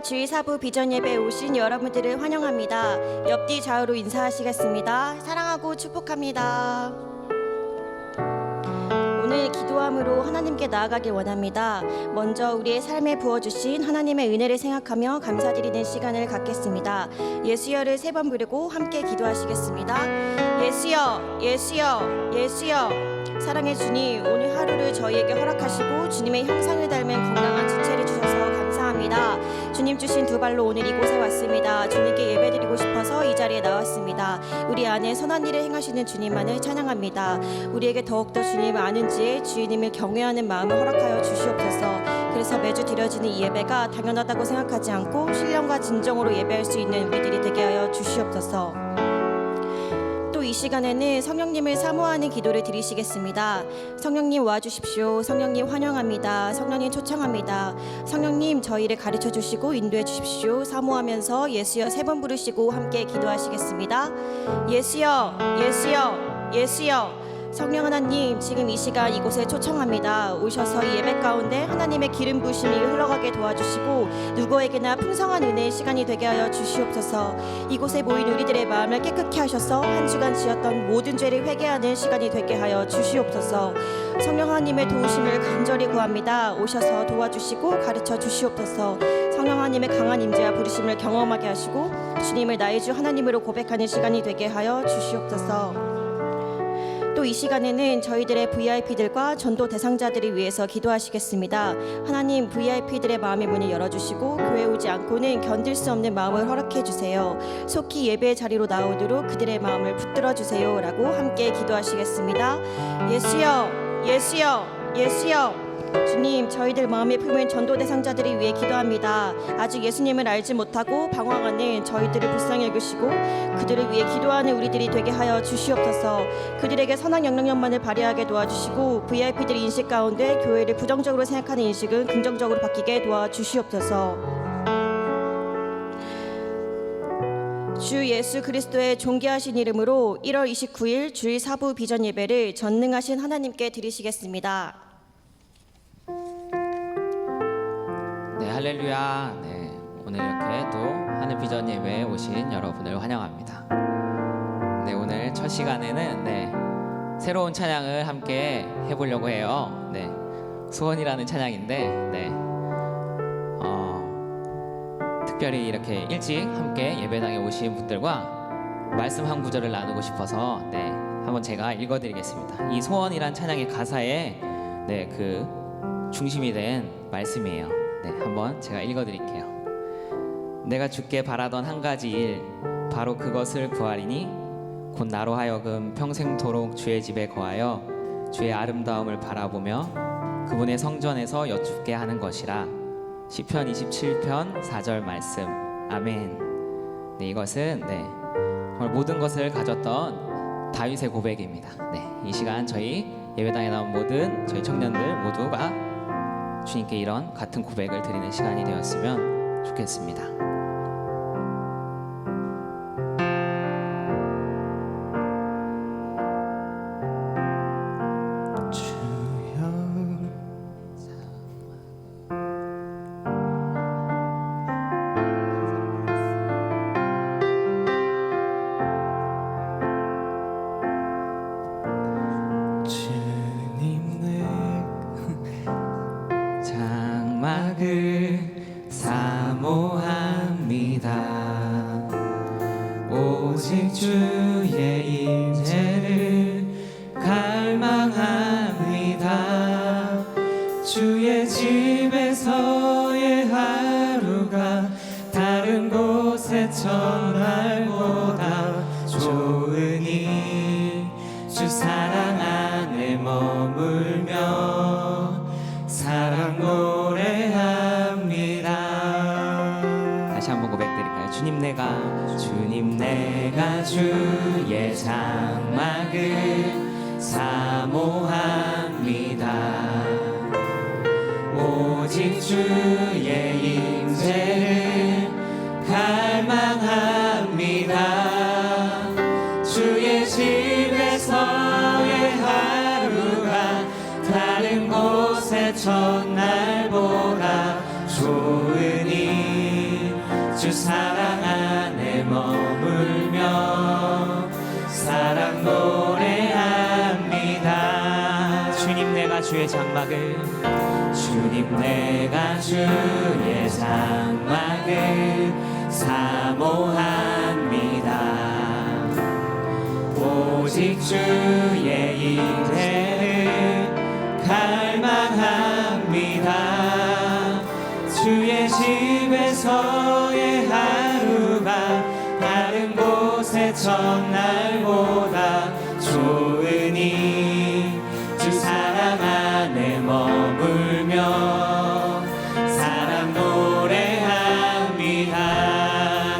주일 사부 비전 예배에 오신 여러분들을 환영합니다. 옆뒤 좌우로 인사하시겠습니다. 사랑하고 축복합니다. 오늘 기도함으로 하나님께 나아가길 원합니다. 먼저 우리의 삶에 부어주신 하나님의 은혜를 생각하며 감사드리는 시간을 갖겠습니다. 예수여를 3번 부르고 함께 기도하시겠습니다. 예수여, 예수여, 예수여. 사랑의 주님, 오늘 하루를 저희에게 허락하시고 주님의 형상을 닮은 건강한 지체를 주셔서 감사합니다. 주님 주신 두 발로 오늘 이곳에 왔습니다. 주님께 예배드리고 싶어서 이 자리에 나왔습니다. 우리 안에 선한 일을 행하시는 주님만을 찬양합니다. 우리에게 더욱더 주님을 아는 지에 주님을 경외하는 마음을 허락하여 주시옵소서. 그래서 매주 드려지는 이 예배가 당연하다고 생각하지 않고 신령과 진정으로 예배할 수 있는 우리들이 되게 하여 주시옵소서. 또 이 시간에는 성령님을 사모하는 기도를 드리시겠습니다. 성령님 와주십시오. 성령님 환영합니다. 성령님 초청합니다. 성령님 저희를 가르쳐 주시고 인도해 주십시오. 사모하면서 예수여 3번 부르시고 함께 기도하시겠습니다. 예수여, 예수여, 예수여. 성령 하나님, 지금 이 시간 이곳에 초청합니다. 오셔서 이 예배 가운데 하나님의 기름 부으심이 흘러가게 도와주시고 누구에게나 풍성한 은혜의 시간이 되게 하여 주시옵소서. 이곳에 모인 우리들의 마음을 깨끗게 하셔서 한 주간 지었던 모든 죄를 회개하는 시간이 되게 하여 주시옵소서. 성령 하나님의 도우심을 간절히 구합니다. 오셔서 도와주시고 가르쳐 주시옵소서. 성령 하나님의 강한 임재와 부르심을 경험하게 하시고 주님을 나의 주 하나님으로 고백하는 시간이 되게 하여 주시옵소서. 또 이 시간에는 저희들의 VIP들과 전도 대상자들을 위해서 기도하시겠습니다. 하나님, VIP들의 마음의 문을 열어주시고 교회 오지 않고는 견딜 수 없는 마음을 허락해 주세요. 속히 예배의 자리로 나오도록 그들의 마음을 붙들어 주세요 라고 함께 기도하시겠습니다. 예수여, 예수여, 예수여. 주님, 저희들 마음에 품은 전도 대상자들을 위해 기도합니다. 아직 예수님을 알지 못하고 방황하는 저희들을 불쌍히 여기시고 그들을 위해 기도하는 우리들이 되게 하여 주시옵소서. 그들에게 선한 영향력만을 발휘하게 도와주시고 VIP들의 인식 가운데 교회를 부정적으로 생각하는 인식은 긍정적으로 바뀌게 도와주시옵소서. 주 예수 그리스도의 존귀하신 이름으로 1월 29일 주일 사부 비전 예배를 전능하신 하나님께 드리시겠습니다. 네, 할렐루야. 네, 오늘 이렇게 또 하늘 비전 예배에 오신 여러분을 환영합니다. 네, 오늘 첫 시간에는 새로운 찬양을 함께 해보려고 해요. 네, 소원이라는 찬양인데, 특별히 이렇게 일찍 함께 예배당에 오신 분들과 말씀 한 구절을 나누고 싶어서 한번 제가 읽어드리겠습니다. 이 소원이란 찬양의 가사에 그 중심이 된 말씀이에요. 한번 제가 읽어드릴게요. 내가 주께 바라던 한 가지 일, 바로 그것을 구하리니 곧 나로 하여금 평생토록 주의 집에 거하여 주의 아름다움을 바라보며 그분의 성전에서 여쭙게 하는 것이라. 시편 27편 4절 말씀. 아멘. 이것은 정말 모든 것을 가졌던 다윗의 고백입니다. 이 시간 저희 예배당에 나온 모든 저희 청년들 모두가 주님께 이런 같은 고백을 드리는 시간이 되었으면 좋겠습니다. 사모합니다. 오직 주의 임재를 갈망합니다. 주의 집에서의 하루가 다른 곳의 첫날보다 좋으니 주 사랑 안에 머물며 사랑 노래합니다. 다시 한번 고백드릴까요? 주님 내가 주의 장막을 사모합니다. 오직 주의 임재를 갈망합니다. 주의 집에서의 하루가 다른 곳의 첫날보다 좋으니 주의 장막을 주님 내가 주의 장막을 사모합니다. 오직 주의 임재를 갈망합니다. 주의 집에서의 하루가 다른 곳의 첫날보다 좋으니 주 사랑 안에 머물며 사랑 노래합니다.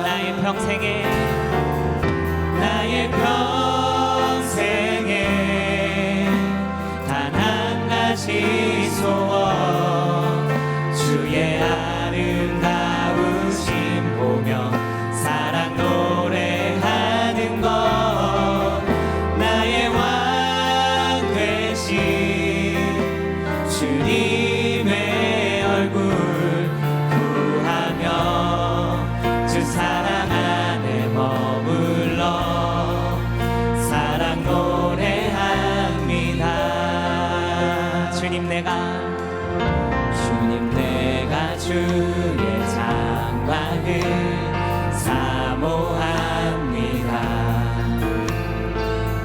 나의 평생에 나의 평생에 단 한 가지 소원 주의 아름다우심 보며 사랑 노래하는 것 나의 왕 되신 주님의 얼굴 구하며 주 사랑 안에 머물러 사랑 노래합니다. 주님 내가 주의 장막을 사모합니다.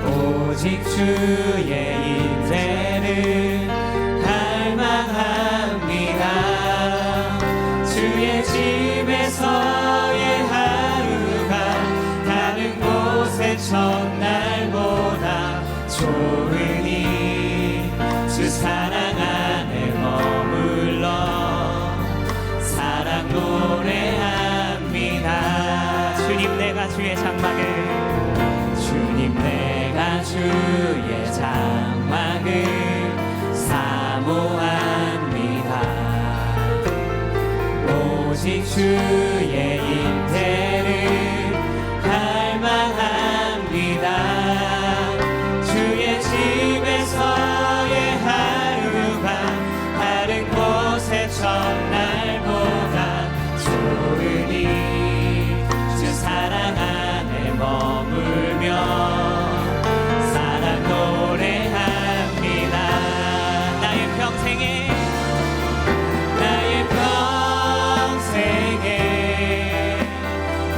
오직 주의 임재를 갈망합니다. 주의 집에서의 하루가 다른 곳의 첫날보다 좋으니 주 사랑 안에 머물러 사랑 노래합니다. 주님 내가 주의 장막을 주님 내가 주의 장막을 사모합니다. 오직 주의 임재를 갈망합니다. 주의 집에서의 하루가 다른 곳의 첫날보다 좋으니 주 사랑 안에 머물며 사랑 노래합니다. 나의 평생에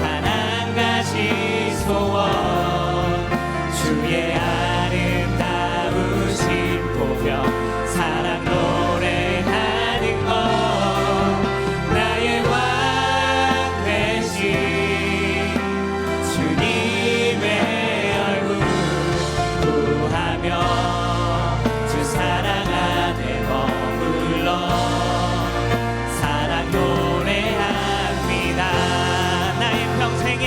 단 한 가지 소원 주의 아름다우심 보며 사랑 노래하는 것 나의 왕 되신 주님의 얼굴 구하며 주 사랑 안에 머물러 사랑 노래합니다. 나의 평생에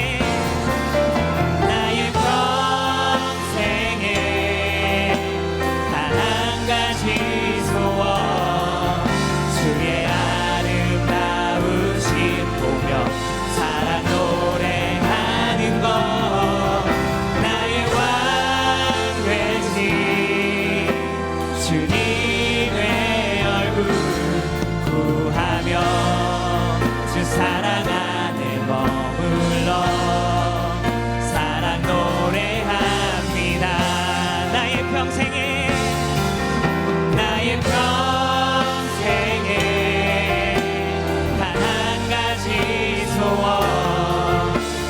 단 한 가지 소원 주의 아름다우심 보며 사랑 노래하는 것 나의 왕 되신 주님의 얼굴 구하며 주 사랑 안에 머물러 사랑 노래합니다. 나의 평생에 단 한 가지 소원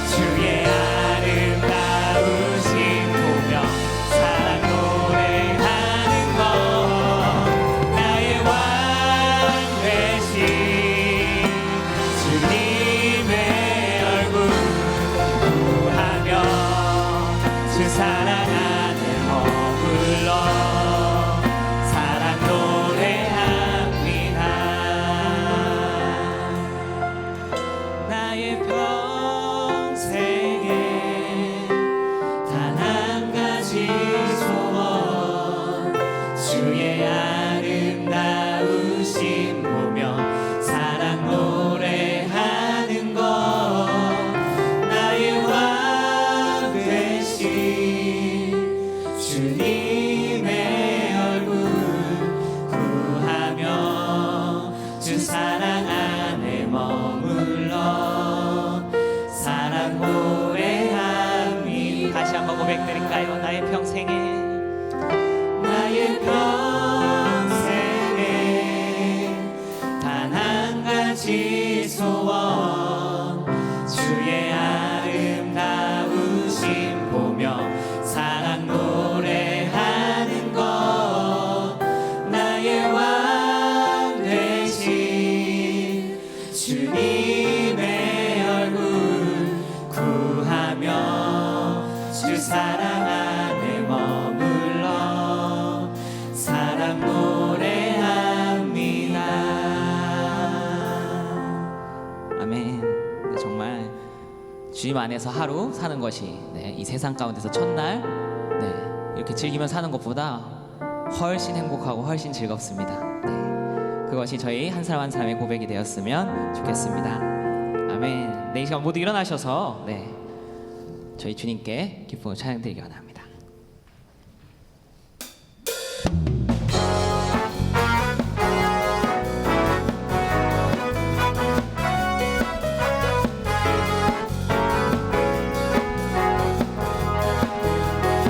주의 아름다우심 보며 사랑 노래하는 것 나의 왕 되신 주님의 얼굴 구하며 주 사랑 안에 머물러 사랑 노래합니다. 나의 평생에 단 한 가지 소원 주의 아름다우심 보며 사랑 노래하는 것 나의 왕 되신 주님의 얼굴 구하며 주 사랑 안에 머물러 사랑 노래합니다. 다시 한번 고백드릴까요? 나의 평생에 나의 평생에 주 사랑 안에 머물러 사랑 노래합니다. 아멘. 네, 정말 주님 안에서 하루 사는 것이 이 세상 가운데서 첫날 이렇게 즐기며 사는 것보다 훨씬 행복하고 훨씬 즐겁습니다. 그것이 저희 한 사람 한 사람의 고백이 되었으면 좋겠습니다. 아멘. 이 시간 모두 일어나셔서 저희 주님께 기쁨을 찬양드리기 원합니다.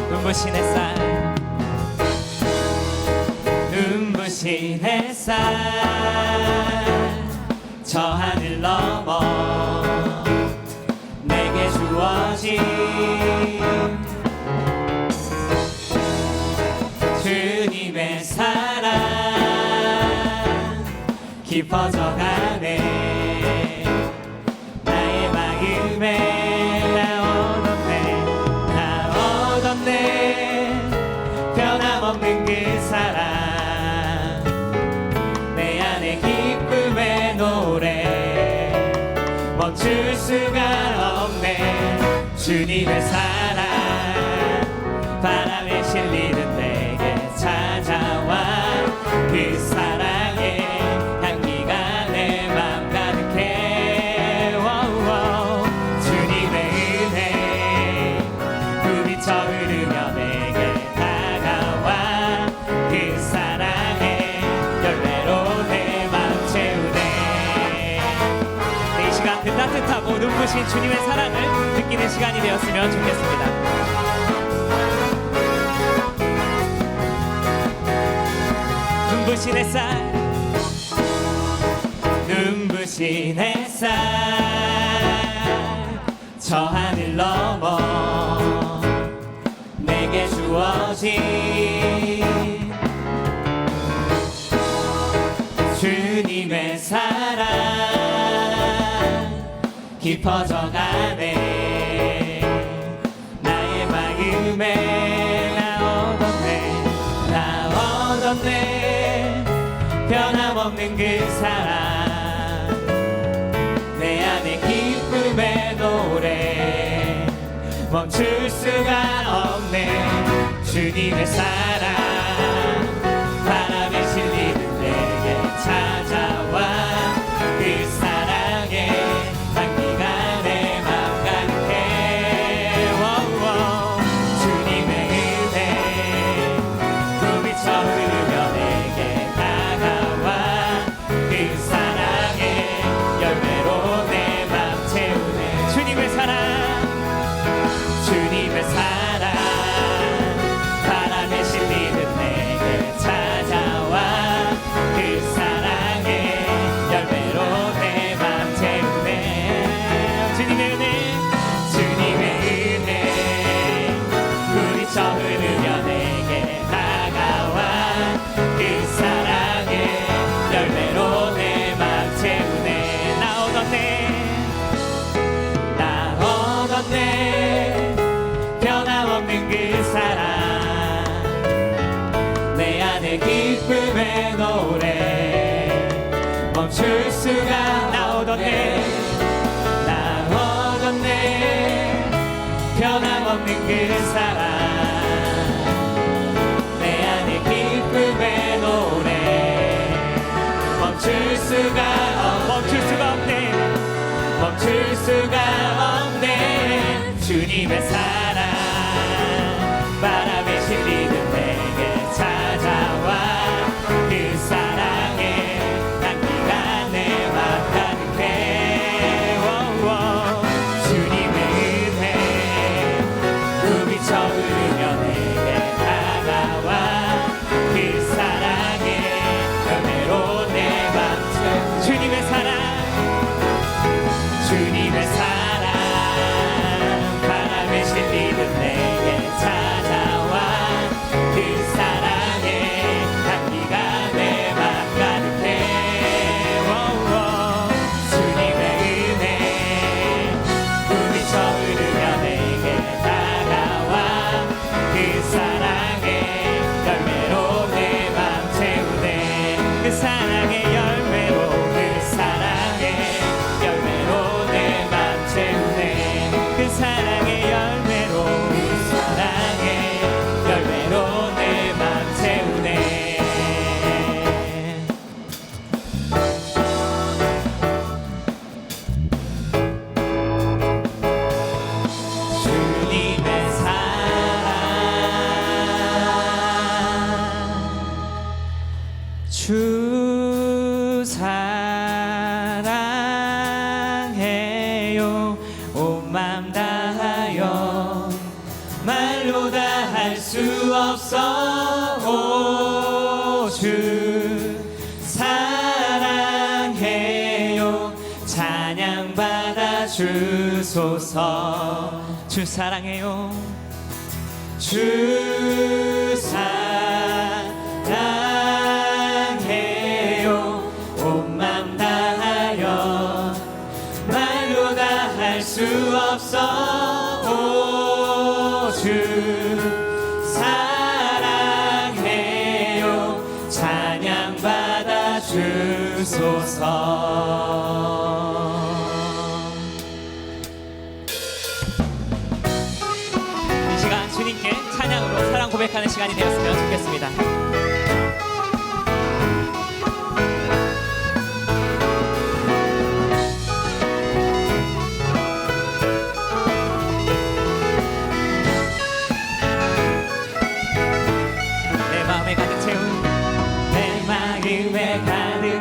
눈부신 햇살 눈부신 햇살 저 하늘 넘어 내게 주어진 주님의 사랑 깊어져가네 나의 마음에 나 얻었네 변함없는 그 사랑 내 안에 기쁨의 노래 멈출 수가 없네 주님의 사랑 바람에 실리는 내게 찾아와 그 사랑의 향기가 내 맘 가득해 워워. 주님의 은혜 부비쳐 흐르며 내게 다가와 그 사랑의 열매로 내 맘 채우네. 이 시간 그 따뜻하고 눈부신 주님의 사랑을 느끼는 시간이 되었으면 좋겠습니다. 눈부신 햇살 눈부신 햇살 저 하늘 넘어 내게 주어진 주님의 사랑 깊어져가네 나의 마음에 나 얻었네 변함없는 그 사랑 내 안에 기쁨의 노래 멈출 수가 없네 주님의 사랑 바람에 실리는 내게 찾아와 그 사랑의 향기가 내 맘 가득해 워워. 주님의 은혜 부비쳐 흐르며 내게 다가와 그 사랑의 열매로 내 맘 채우네. 주님의 사랑 주님의 사랑 바람에 실리는 내게 찾아와 그 사랑의 열매로 내 맘 채우네. 주님의 은혜 주님의 은혜 부비쳐 흐르며 내게 다가와 그 사랑의 열매로 내 맘 채우네. 나 얻었네 변함없는 그 사랑 내 안에 기쁨의 노래 멈출 수가 나 얻었네 변함없는 그 사랑 내 안에 기쁨의 노래 멈출 수가 없네 주님의 사랑 바람에 실리는 내게 찾아와 그 사랑의 향기가 내 맘 가득해 워워. 주님의 은혜 부비쳐 흐르며 내게 다가와 그 사랑의 열매로 내 맘 채워. 주님의 사랑 바람에 실리는 내게 찾아와 그 사랑의 향기가 내 맘 가득해 워워. 주님의 은혜 부비쳐 흐르며 내게 다가와 수 없어. 오, 주 사랑해요. 찬양 받아 주소서. 주 사랑해요. 주 사랑해요. 온 맘 다하여 말로 다 할 수 없어. 오, 주 사랑해요. 찬양 받아 주소서. 이 시간 주님께 찬양으로 사랑 고백하는 시간이 되었으면 좋겠습니다.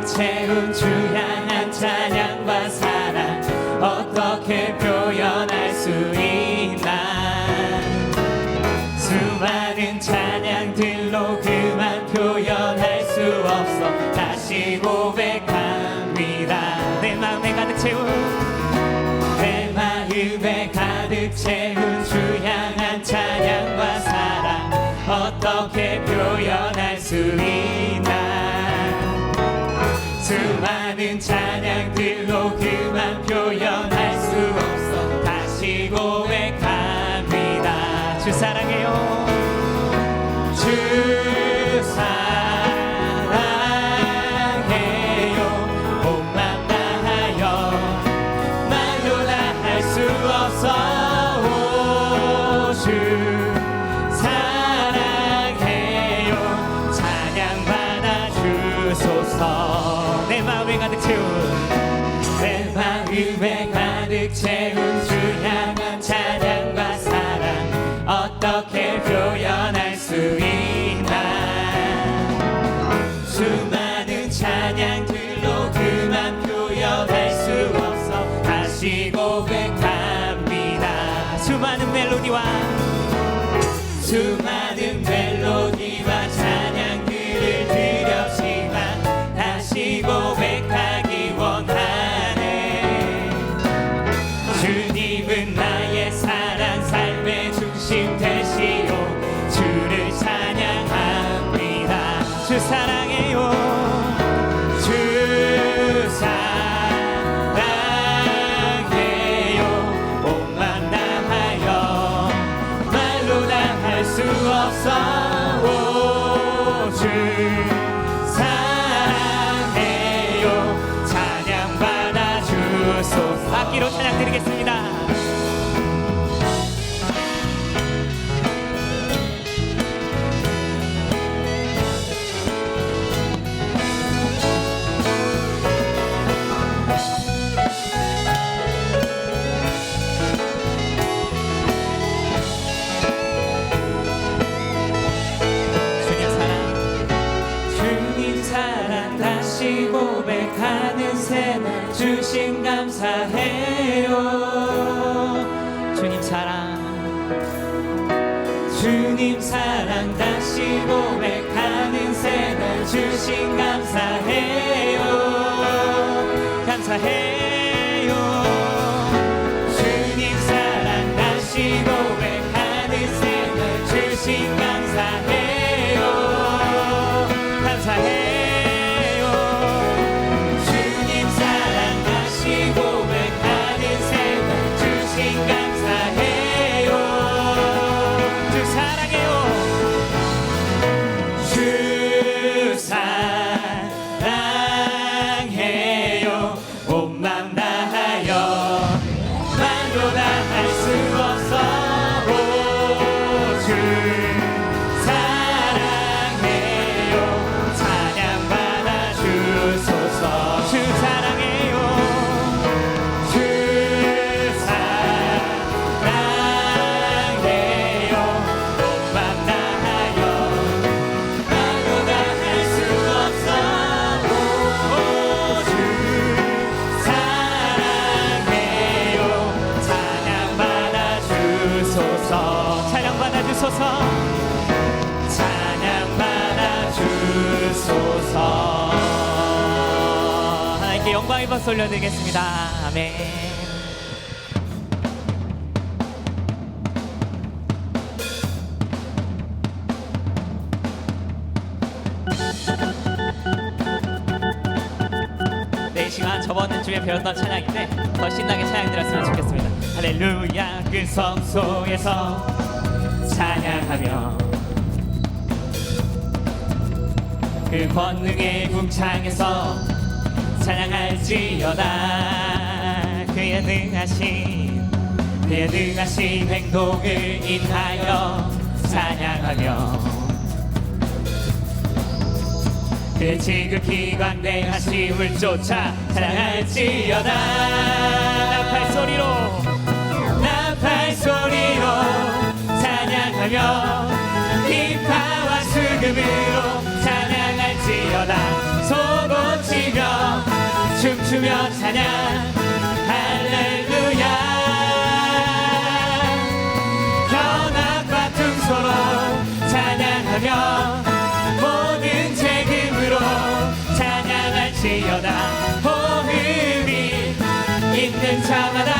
채운 주 향한 찬양과 사랑 어떻게 표현할 수 있나. 수많은 찬양들로 그만 표현할 수 없어. 다시 고백합니다. 내 마음에 가득 채운 주 향한 찬양과 사랑 어떻게 표현할 수 있나. 수많은 찬양들로 그만 표현할 수 없어. 다시 고백합니다. 주 사랑해요. 주 사랑해요. 온 맘 다하여 말로 다 할 수 없어. 오, 주 사랑해요. 찬양 받아 주소서. 내 마음에 가득 채운 주 향한 찬양과 사랑 어떻게 표현할 수 있나. 수많은 찬양들로 그만 표현할 수 없어. 다시 고백합니다. 수많은 멜로디와 찬양들을 드렸지만 다시 고백하기 원하네. 주님은 나의 사랑 삶의 중심 되시오. 주를 찬양합니다. 주 사랑해요. 주 사랑해요. 온 맘 다하여 말로 다 할 수 없어. 오, 주 악기로 찬양 드리겠습니다. 주님 사랑 다시 고백하는 새날 주신 감사해요. 주님 사랑 다시 고백하는 새날 주신 감사해요. 주님 사랑 다시 고백하는 새날 주신 감사해요. 주님 사랑 다시 고백하는 새날 주신 감사해요. 주 사랑해요. 주 사랑해요. 온 맘 다하여 말로 다 할 수 없어. 오, 주 사랑해요. 찬양 받아 주소서. 주 사랑해요. 주 사랑해요. 온 맘 다하여 말로 다 할 수 없어. 오, 주 사랑해요. 찬양 받아 주소서. 찬양 찬양 받아주소서. 찬양 받아주소서. 하나님께 영광의 박수 올려드리겠습니다. 아멘. 이 시간 저번 주에 배웠던 찬양인데 더 신나게 찬양 드렸으면 좋겠습니다. 할렐루야 그 성소에서 찬양하며 그 권능의 궁창에서 찬양할지어다. 그의 능하신 행동을 인하여 찬양하며 그 지극히 광대하심을 쫓아 찬양할지어다. 나팔소리로 찬양하며 비파와 수금으로 찬양할지어다. 소고치며 춤추며 찬양 할렐루야. 현악과 퉁소로 찬양하며 모든 재금으로 찬양할지어다. 호흡이 있는 자마다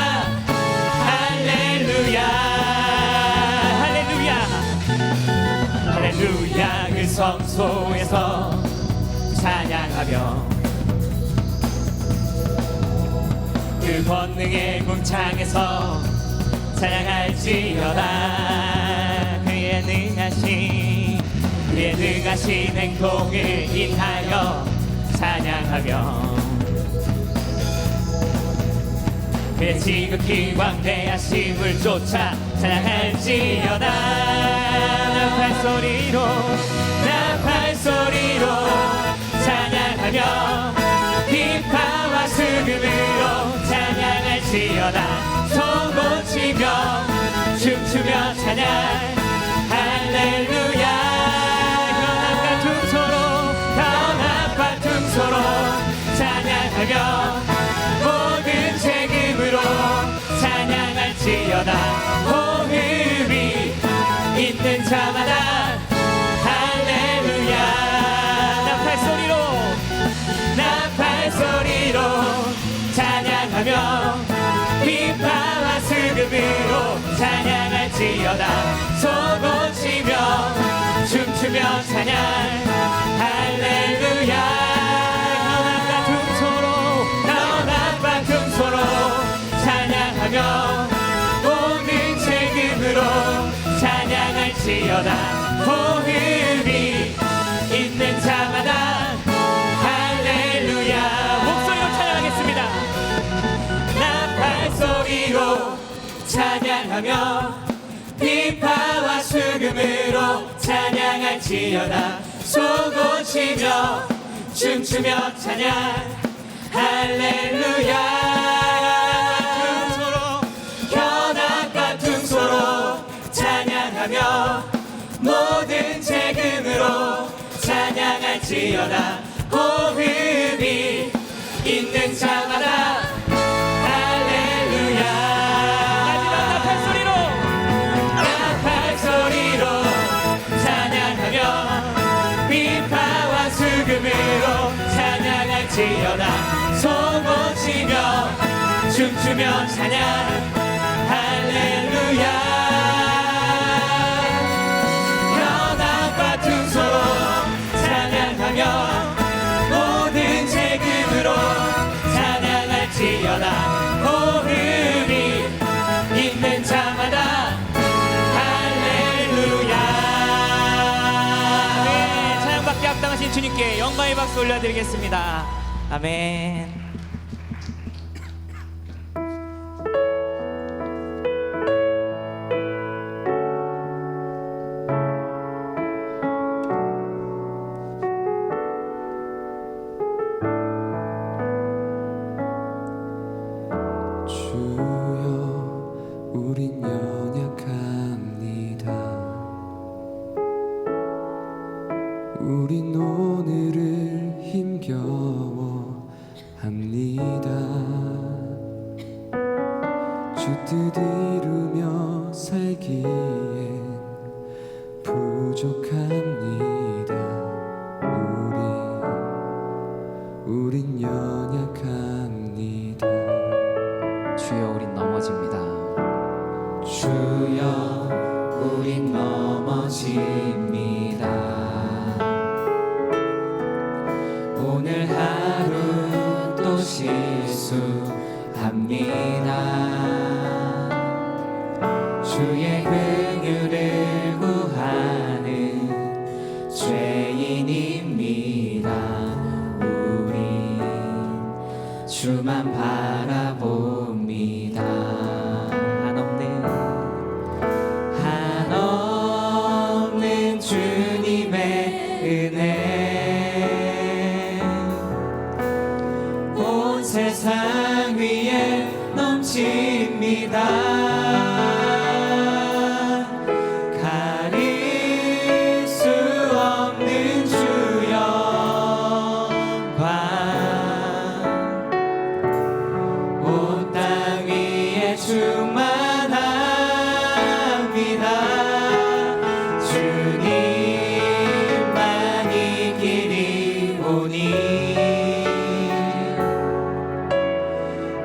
할렐루야. 할렐루야. 할렐루야 그 성소에서 찬양하며 그 권능의 궁창에서 찬양할지어다. 그의 능하신 행동을 인하여 찬양하며 그의 지극히 광대하심을 쫓아 찬양할지어다. 나팔소리로 찬양하며 비파와 수금으로 찬양할지어다. 소고치며 춤추며 찬양 할렐루야. 현악과 퉁소로 찬양하며 모든 재금으로 찬양할지어다. 호흡이 있는 자마다 할렐루야. 나팔소리로 찬양하며 비파와 수금으로 찬양할지어다. 소고치며 춤추며 찬양 할렐루야. 현악과 퉁소로 찬양하며 모든 재금으로 찬양할지어다. 호흡이 있는 자마다 할렐루야. 목소리로 찬양하겠습니다. 나팔소리로 찬양하며 비파와 수금으로 찬양할지어다. 소고치며 춤추며 찬양 할렐루야. 현악과 퉁소로 찬양하며 모든 재금으로 찬양할지어다. 호흡이 있는 자마다 할렐루야. 마지막 나팔소리로 찬양하며 비파와 수금으로 찬양할지어다. 소고치며 춤추며 찬양 할렐루야. 현악과 퉁소로 찬양하며 모든 재금으로 찬양할지어다. 호흡이 있는 자마다 할렐루야. 네, 찬양받기 합당하신 주님께 영광의 박수 올려드리겠습니다. 아멘. 우린 연약합니다. 우린 오늘을 힘겨워 합니다. 주 뜻 이루며 살기엔 부족합니다. 우린 연약합니다. 주여 우린 넘어집니다. 주여 우린 넘어집니다. 오늘 하루 또 실수합니다. 주의 긍휼을 구하는 죄인입니다. 우린 주만 바라봅니다. 한없는 주님의 은혜 온 세상 위에 넘칩니다. 가릴 수 없는 주 영광 온 땅 위에 충만합니다. 주님만이 길이 오니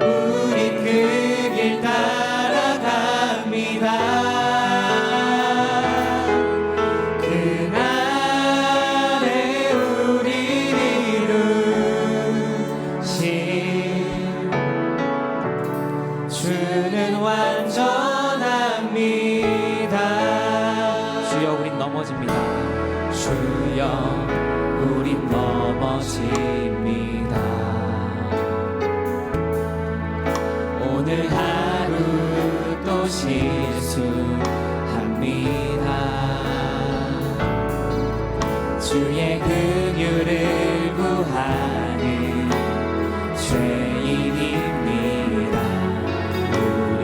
우린 그 길 따라갑니다. 그날에 우린 이루신 주는 완전합니다. 주여 우린 넘어집니다. 주여 우린 넘어집니다. 오늘 하루 또 실수합니다. 주의 긍휼을 구하는 죄인입니다. 우리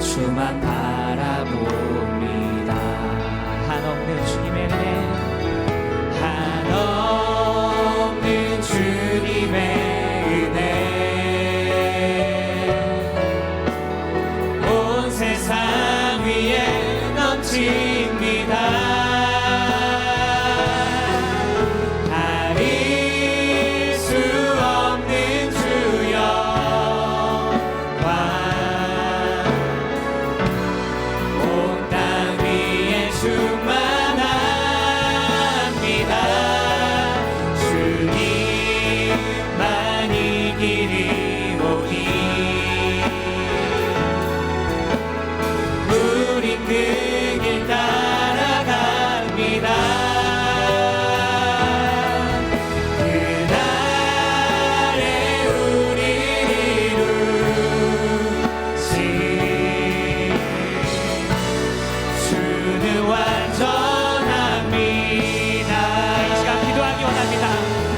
주만 바라봅니다. 한없는 주님의 은혜 한없는 주님의 은혜 온 세상 위에 넘칩니다. 가릴 수 없는 주 영광 온 땅 위에 충만합니다. 주님만이 길이 오니 우린 그 길 따라갑니다. 그날에 우리 이루신 주는 완전합니다. 이 시간 기도하기 원합니다.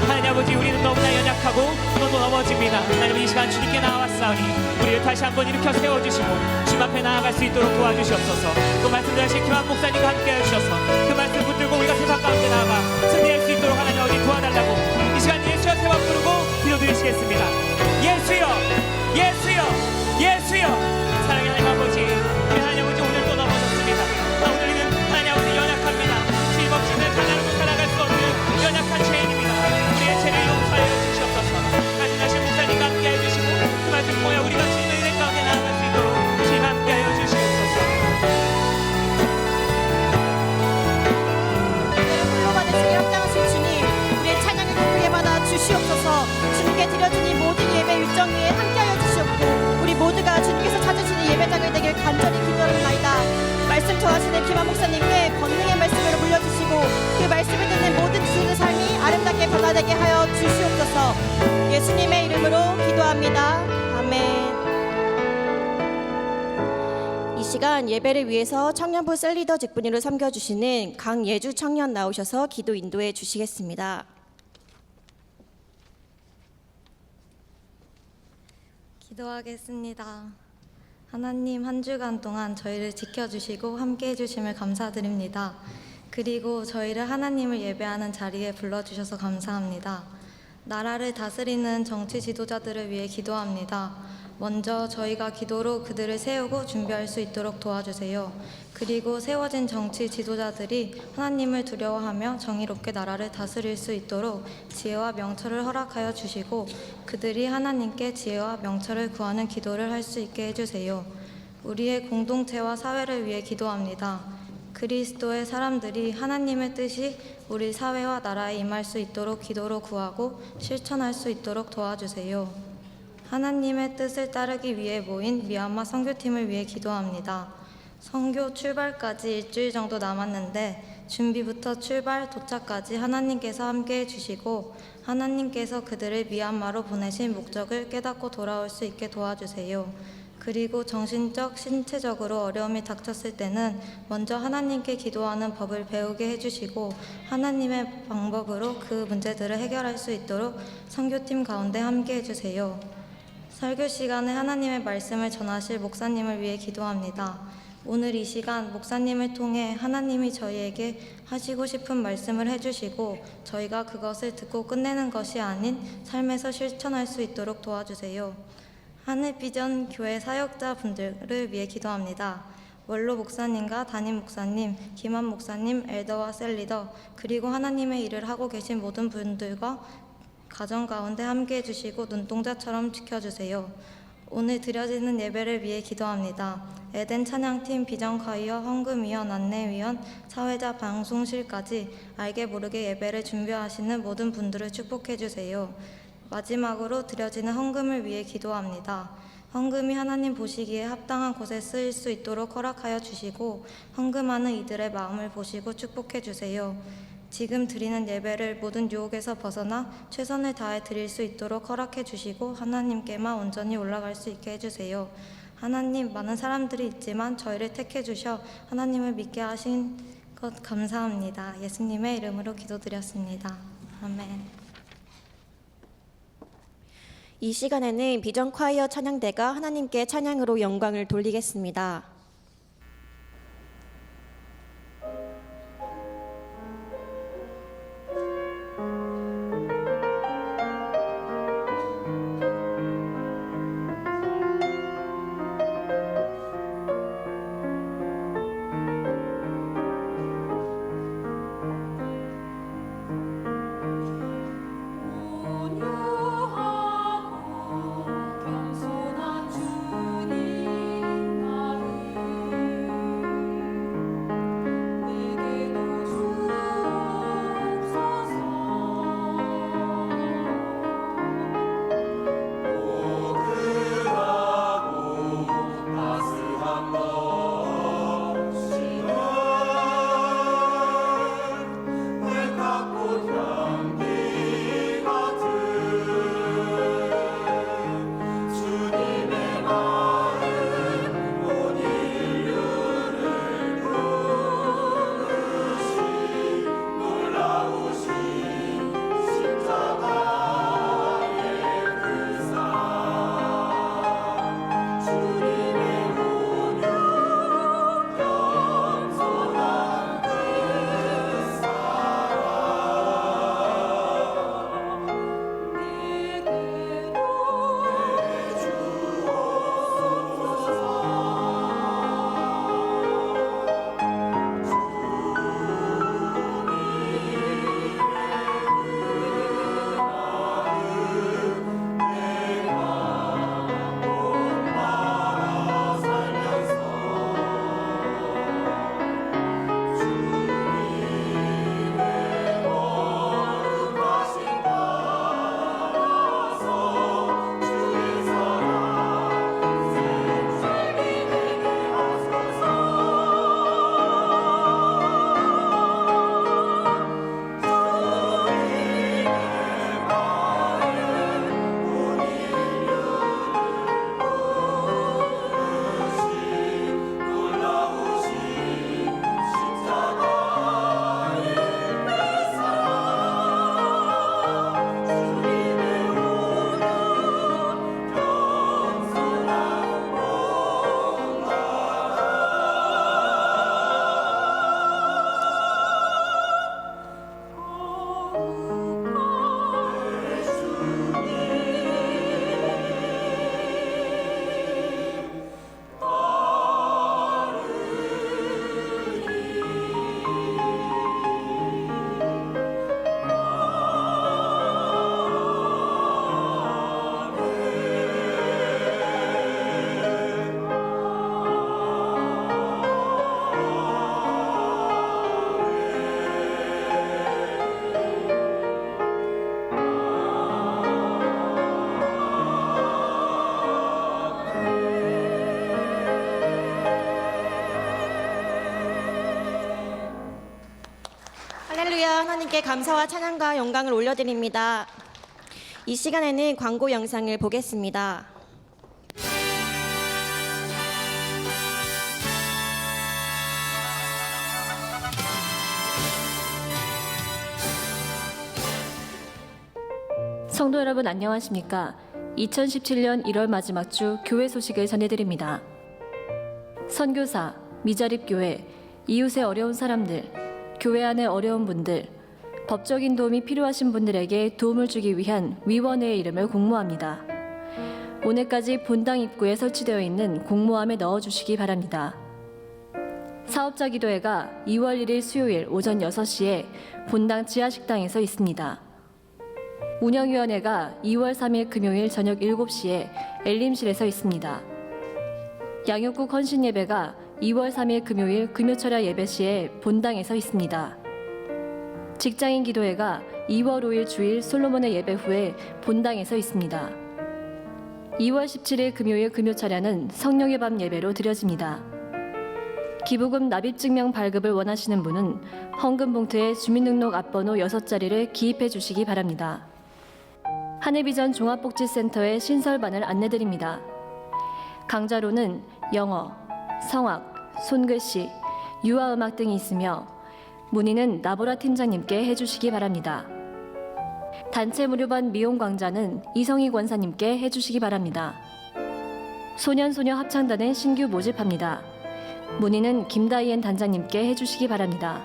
하나님 아버지 우리는 너무나 연약하고 또 넘어집니다. 하나님 이 시간 주님께 나왔사오니 우리를 다시 한번 일으켜 세워주시고 주님 앞에 나아갈 수 있도록 도와주시옵소서. 그 말씀 하신 김한 목사님과 함께 해주셔서 그 말씀 붙들고 우리가 세상 가운데 나아가 승리할 수 있도록 하나님 아버지 도와달라고 이 시간 예수여 세 번 부르고 기도드리시겠습니다. 예수여 예수여 예수여. 사랑의 하나님 아버지 우리 하나님 아버지 오늘 또 넘어졌습니다. 오늘은 하나님 아버지 연약합니다. 힘없이는 하나님으로 살아갈 수 없는 연약한 죄인입니다. 우리의 죄를 용서하여 주시옵소서. 말씀하신 목사님과 함께 해주시고 그 말씀 모여 우리가 주님의 은혜 가운데 나아갈 수 있도록 주님 함께 하여 주시옵소서. 홀로 받으시기 합당하신 주님, 우리의 찬양을 기쁘게 받아 주시옵소서. 주님께 드려진 이 모든 예배 일정 위에 함께하여 주시옵고 우리 모두가 주님께서 찾으시는 예배장을 되길 간절히 기도하옵나이다. 말씀 전하시는 김한 목사님께 권능의 말씀으로 물려주시고 그 말씀을 듣는 모든 주님의 삶이 아름답게 변화되게 하여 주시옵소서. 예수님의 이름으로 기도합니다. 아멘. 이 시간 예배를 위해서 청년부 셀리더 직분으로 섬겨주시는 강예주 청년 나오셔서 기도 인도해 주시겠습니다. 기도하겠습니다. 하나님 한 주간 동안 저희를 지켜주시고 함께 해주심을 감사드립니다. 그리고 저희를 하나님을 예배하는 자리에 불러주셔서 감사합니다. 나라를 다스리는 정치 지도자들을 위해 기도합니다. 먼저 저희가 기도로 그들을 세우고 준비할 수 있도록 도와주세요. 그리고 세워진 정치 지도자들이 하나님을 두려워하며 정의롭게 나라를 다스릴 수 있도록 지혜와 명철을 허락하여 주시고 그들이 하나님께 지혜와 명철을 구하는 기도를 할 수 있게 해주세요. 우리의 공동체와 사회를 위해 기도합니다. 그리스도의 사람들이 하나님의 뜻이 우리 사회와 나라에 임할 수 있도록 기도로 구하고 실천할 수 있도록 도와주세요. 하나님의 뜻을 따르기 위해 모인 미얀마 선교팀을 위해 기도합니다. 선교 출발까지 일주일 정도 남았는데 준비부터 출발, 도착까지 하나님께서 함께해 주시고 하나님께서 그들을 미얀마로 보내신 목적을 깨닫고 돌아올 수 있게 도와주세요. 그리고 정신적, 신체적으로 어려움이 닥쳤을 때는 먼저 하나님께 기도하는 법을 배우게 해주시고 하나님의 방법으로 그 문제들을 해결할 수 있도록 선교팀 가운데 함께 해주세요. 설교 시간에 하나님의 말씀을 전하실 목사님을 위해 기도합니다. 오늘 이 시간 목사님을 통해 하나님이 저희에게 하시고 싶은 말씀을 해주시고 저희가 그것을 듣고 끝내는 것이 아닌 삶에서 실천할 수 있도록 도와주세요. 하늘비전 교회 사역자분들을 위해 기도합니다. 원로 목사님과 담임 목사님, 김한 목사님, 엘더와 셀리더 그리고 하나님의 일을 하고 계신 모든 분들과 가정 가운데 함께해 주시고 눈동자처럼 지켜주세요. 오늘 드려지는 예배를 위해 기도합니다. 에덴 찬양팀, 비전콰이어, 헌금위원, 안내위원, 사회자 방송실까지 알게 모르게 예배를 준비하시는 모든 분들을 축복해 주세요. 마지막으로 드려지는 헌금을 위해 기도합니다. 헌금이 하나님 보시기에 합당한 곳에 쓰일 수 있도록 허락하여 주시고 헌금하는 이들의 마음을 보시고 축복해 주세요. 지금 드리는 예배를 모든 유혹에서 벗어나 최선을 다해 드릴 수 있도록 허락해 주시고 하나님께만 온전히 올라갈 수 있게 해주세요. 하나님, 많은 사람들이 있지만 저희를 택해 주셔 하나님을 믿게 하신 것 감사합니다. 예수님의 이름으로 기도드렸습니다. 아멘. 이 시간에는 비전 콰이어 찬양대가 하나님께 찬양으로 영광을 돌리겠습니다. 겸손한 주님 나를 할렐루야, 하나님께 감사와 찬양과 영광을 올려드립니다. 이 시간에는 광고 영상을 보겠습니다. 성도 여러분 안녕하십니까? 2017년 1월 마지막 주 교회 소식을 전해드립니다. 선교사, 미자립교회, 이웃의 어려운 사람들, 교회 안의 어려운 분들, 법적인 도움이 필요하신 분들에게 도움을 주기 위한 위원회의 이름을 공모합니다. 오늘까지 본당 입구에 설치되어 있는 공모함에 넣어주시기 바랍니다. 사업자 기도회가 2월 1일 수요일 오전 6시에 본당 지하식당에서 있습니다. 운영위원회가 2월 3일 금요일 저녁 7시에 엘림실에서 있습니다. 양육국 헌신예배가 2월 3일 금요일 금요철야 예배 시에 본당에서 있습니다. 직장인 기도회가 2월 5일 주일 솔로몬의 예배 후에 본당에서 있습니다. 2월 17일 금요일 금요철야는 성령의 밤 예배로 드려집니다. 기부금 납입증명 발급을 원하시는 분은 헌금 봉투에 주민등록 앞번호 6자리를 기입해 주시기 바랍니다. 한해비전 종합복지센터의 신설반을 안내드립니다. 강좌로는 영어, 성악, 손글씨, 유아음악 등이 있으며 문의는 나보라 팀장님께 해주시기 바랍니다. 단체 무료반 미용 강좌는 이성희 권사님께 해주시기 바랍니다. 소년소녀 합창단에 신규 모집합니다. 문의는 김다희엔 단장님께 해주시기 바랍니다.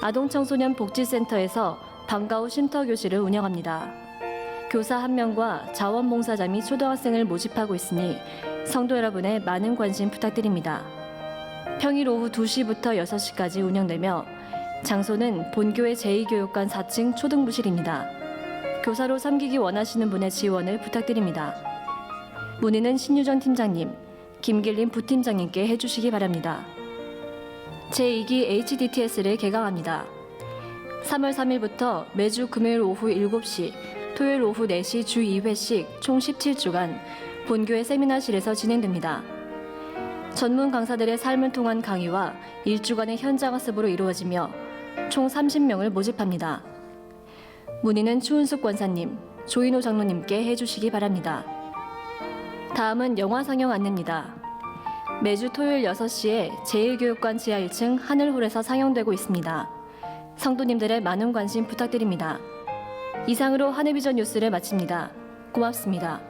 아동청소년 복지센터에서 방과 후 쉼터교실을 운영합니다. 교사 1명과 자원봉사자 및 초등학생을 모집하고 있으니 성도 여러분의 많은 관심 부탁드립니다. 평일 오후 2시부터 6시까지 운영되며 장소는 본교회 제2교육관 4층 초등부실입니다. 교사로 섬기기 원하시는 분의 지원을 부탁드립니다. 문의는 신유정 팀장님, 김길림 부팀장님께 해주시기 바랍니다. 제2기 HDTS를 개강합니다. 3월 3일부터 매주 금요일 오후 7시, 토요일 오후 4시 주 2회씩 총 17주간 본교회 세미나실에서 진행됩니다. 전문 강사들의 삶을 통한 강의와 1주간의 현장 학습으로 이루어지며 총 30명을 모집합니다. 문의는 추은숙 권사님, 조인호 장로님께 해주시기 바랍니다. 다음은 영화 상영 안내입니다. 매주 토요일 6시에 제1교육관 지하 1층 하늘홀에서 상영되고 있습니다. 성도님들의 많은 관심 부탁드립니다. 이상으로 한해비전 뉴스를 마칩니다. 고맙습니다.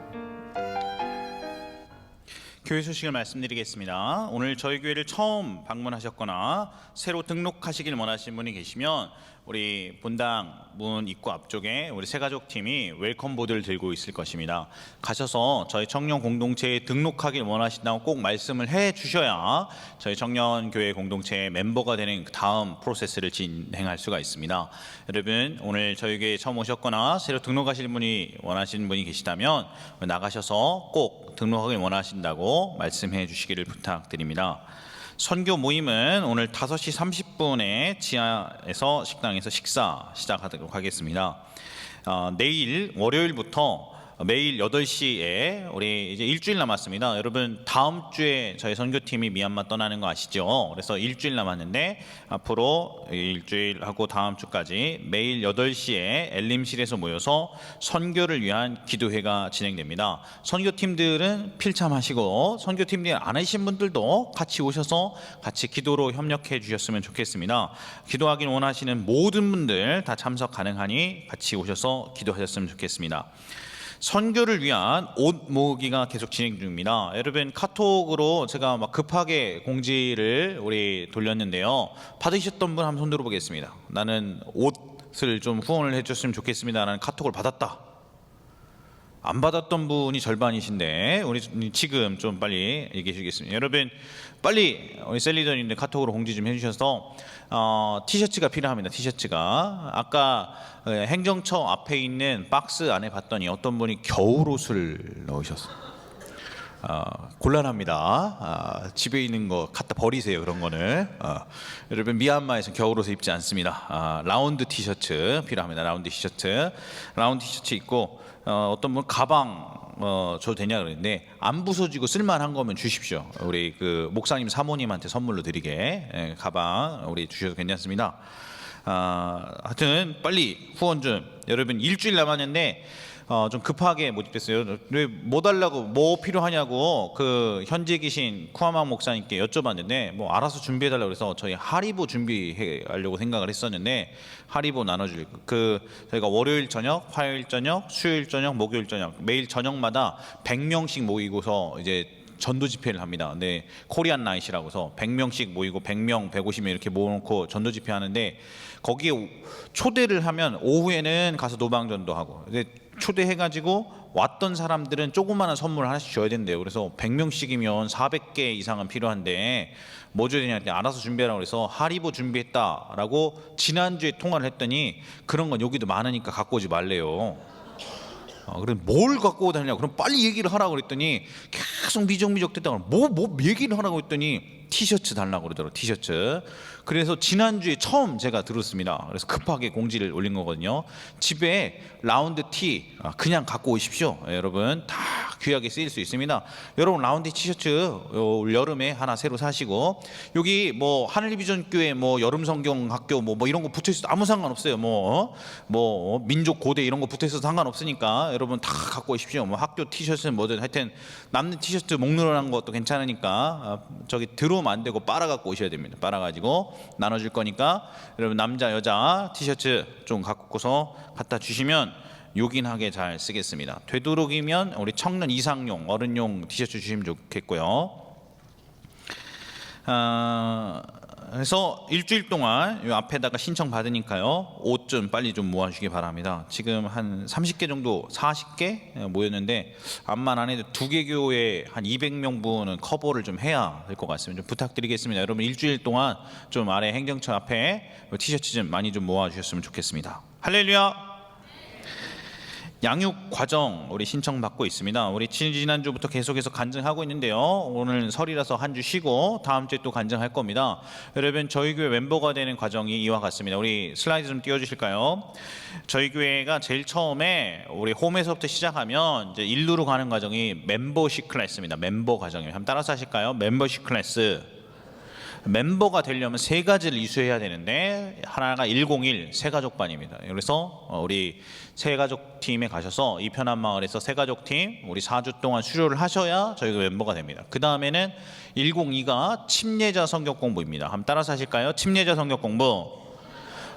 교회 소식을 말씀드리겠습니다. 오늘 저희 교회를 처음 방문하셨거나 새로 등록하시길 원하시는 분이 계시면 우리 본당 문 입구 앞쪽에 우리 새가족팀이 웰컴 보드를 들고 있을 것입니다. 가셔서 저희 청년 공동체에 등록하길 원하신다고 꼭 말씀을 해 주셔야 저희 청년교회 공동체의 멤버가 되는 다음 프로세스를 진행할 수가 있습니다. 여러분, 오늘 저희 교회에 처음 오셨거나 새로 등록하실 분이 원하시는 분이 계시다면 나가셔서 꼭 등록하길 원하신다고 말씀해 주시기를 부탁드립니다. 선교 모임은 오늘 5시 30분에 지하에서 식당에서 식사 시작하도록 하겠습니다. 내일 월요일부터 매일 8시에 우리 이제 일주일 남았습니다. 여러분, 다음 주에 저희 선교팀이 미얀마 떠나는 거 아시죠? 그래서 일주일 남았는데 앞으로 일주일하고 다음 주까지 매일 8시에 엘림실에서 모여서 선교를 위한 기도회가 진행됩니다. 선교팀들은 필참하시고 선교팀들이 안 하신 분들도 같이 오셔서 같이 기도로 협력해 주셨으면 좋겠습니다. 기도하길 원하시는 모든 분들 다 참석 가능하니 같이 오셔서 기도하셨으면 좋겠습니다. 선교를 위한 옷 모으기가 계속 진행 중입니다. 여러분, 카톡으로 제가 막 급하게 공지를 우리 돌렸는데요. 받으셨던 분 한번 손 들어보겠습니다. 나는 옷을 좀 후원을 해줬으면 좋겠습니다 라는 카톡을 받았다. 안 받았던 분이 절반이신데 우리 지금 좀 빨리 얘기해 주겠습니다. 여러분, 빨리 우리 셀리더님들 카톡으로 공지 좀 해주셔서 티셔츠가 필요합니다. 티셔츠가 아까 행정처 앞에 있는 박스 안에 봤더니 어떤 분이 겨울옷을 넣으셨어요. 곤란합니다. 집에 있는 거 갖다 버리세요. 그런 거는 여러분, 미얀마에서 겨울옷을 입지 않습니다. 라운드 티셔츠 필요합니다. 라운드 티셔츠 입고 어떤 분 가방 줘도 되냐 그랬는데 안 부서지고 쓸만한 거면 주십시오. 우리 그 목사님 사모님한테 선물로 드리게 가방 우리 주셔도 괜찮습니다. 하여튼 빨리 후원 좀, 여러분 일주일 남았는데 좀 급하게 모집됐어요. 왜 뭐 달라고, 뭐 필요하냐고 그 현재 계신 쿠아망 목사님께 여쭤봤는데 뭐 알아서 준비해 달라고 그래서 저희 하리보 준비해 하려고 생각을 했었는데, 하리보 나눠줄 저희가 월요일 저녁, 화요일 저녁, 수요일 저녁, 목요일 저녁 매일 저녁마다 100명씩 모이고서 이제 전도 집회를 합니다. 근데 코리안 나잇이라고서 100명씩 모이고 100명, 150명 이렇게 모아놓고 전도 집회 하는데, 거기에 초대를 하면 오후에는 가서 노방전도 하고, 근데 초대해가지고 왔던 사람들은 조그마한 선물 하나씩 줘야 된대요. 그래서 100명씩이면 400개 이상은 필요한데 뭐 줘야 되냐 했더니 알아서 준비하라고 그래서 하리보 준비했다라고 지난주에 통화를 했더니, 그런 건 여기도 많으니까 갖고 오지 말래요. 그럼 뭘 갖고 다니냐, 그럼 빨리 얘기를 하라고 그랬더니 계속 미적미적 듣다가 뭐 얘기를 하라고 했더니 티셔츠 달라고 그러더라고요. 티셔츠. 그래서 지난주에 처음 제가 들었습니다. 그래서 급하게 공지를 올린 거거든요. 집에 라운드 티 그냥 갖고 오십시오. 여러분 다 귀하게 쓰일 수 있습니다. 여러분 라운드 티셔츠 올 여름에 하나 새로 사시고, 여기 뭐 하늘비전교회 뭐 여름 성경 학교 뭐 이런 거 붙어 있어도 아무 상관없어요. 뭐 민족 고대 이런 거 붙어 있어도 상관없으니까 여러분 다 갖고 오십시오. 뭐 학교 티셔츠는 뭐든 하여튼 남는 티셔츠 목 늘어난 것도 괜찮으니까 저기 들어오면 안 되고 빨아 갖고 오셔야 됩니다. 빨아 가지고 나눠줄 거니까 여러분 남자 여자 티셔츠 좀 갖고서 갖다 주시면 요긴하게 잘 쓰겠습니다. 되도록이면 우리 청년 이상용 어른용 티셔츠 주시면 좋겠고요. 그래서 일주일 동안 이 앞에다가 신청 받으니까요, 옷 좀 빨리 좀 모아주시기 바랍니다. 지금 한 30개 정도, 40개 모였는데 암만 안 해도 2개 교회 한 200명 분은 커버를 좀 해야 될 것 같습니다. 좀 부탁드리겠습니다. 여러분 일주일 동안 좀 아래 행정처 앞에 티셔츠 좀 많이 좀 모아주셨으면 좋겠습니다. 할렐루야. 양육 과정 우리 신청 받고 있습니다. 우리 지난주부터 계속해서 간증하고 있는데요. 오늘 설이라서 한 주 쉬고 다음 주에 또 간증할 겁니다. 여러분 저희 교회 멤버가 되는 과정이 이와 같습니다. 우리 슬라이드 좀 띄워주실까요? 저희 교회가 제일 처음에 우리 홈에서부터 시작하면 이제 일루로 가는 과정이 멤버십 클래스입니다. 멤버 과정이에요. 한번 따라서 하실까요? 멤버십 클래스. 멤버가 되려면 3가지를 이수해야 되는데, 하나가 101 새가족반입니다. 그래서 우리 새가족팀에 가셔서 이 편한 마을에서 새가족팀 우리 4주 동안 수료를 하셔야 저희가 멤버가 됩니다. 그 다음에는 102가 침례자 성격 공부입니다. 한번 따라서 하실까요? 침례자 성격 공부.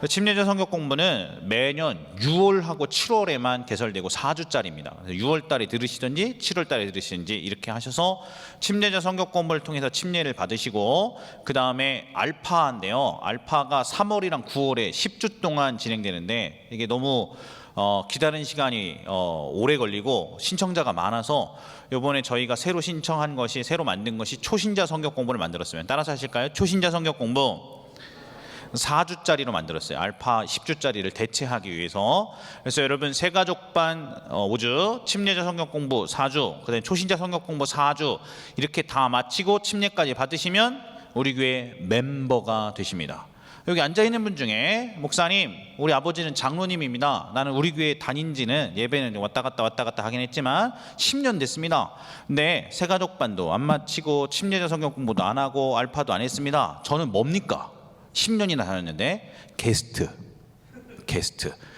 침례자 성격 공부는 매년 6월하고 7월에만 개설되고 4주짜리입니다. 6월 달에 들으시든지 7월 달에 들으시든지 이렇게 하셔서 침례자 성격 공부를 통해서 침례를 받으시고, 그 다음에 알파인데요. 알파가 3월이랑 9월에 10주 동안 진행되는데, 이게 너무 기다리는 시간이 오래 걸리고 신청자가 많아서 이번에 저희가 새로 신청한 것이, 새로 만든 것이 초신자 성격 공부를 만들었으면 따라서 하실까요? 초신자 성격 공부 4주짜리로 만들었어요. 알파 10주짜리를 대체하기 위해서. 그래서 여러분 새가족반 5주, 침례자 성격 공부 4주, 그다음에 초신자 성격 공부 4주 이렇게 다 마치고 침례까지 받으시면 우리 교회 멤버가 되십니다. 여기 앉아있는 분 중에 목사님, 우리 아버지는 장로님입니다. 나는 우리 교회 다닌 지는 예배는 왔다 갔다 하긴 했지만 10년 됐습니다. 근데 새가족반도 안 마치고 침례자 성경 공부도 안 하고 알파도 안 했습니다. 저는 뭡니까? 10년이나 다녔는데 게스트.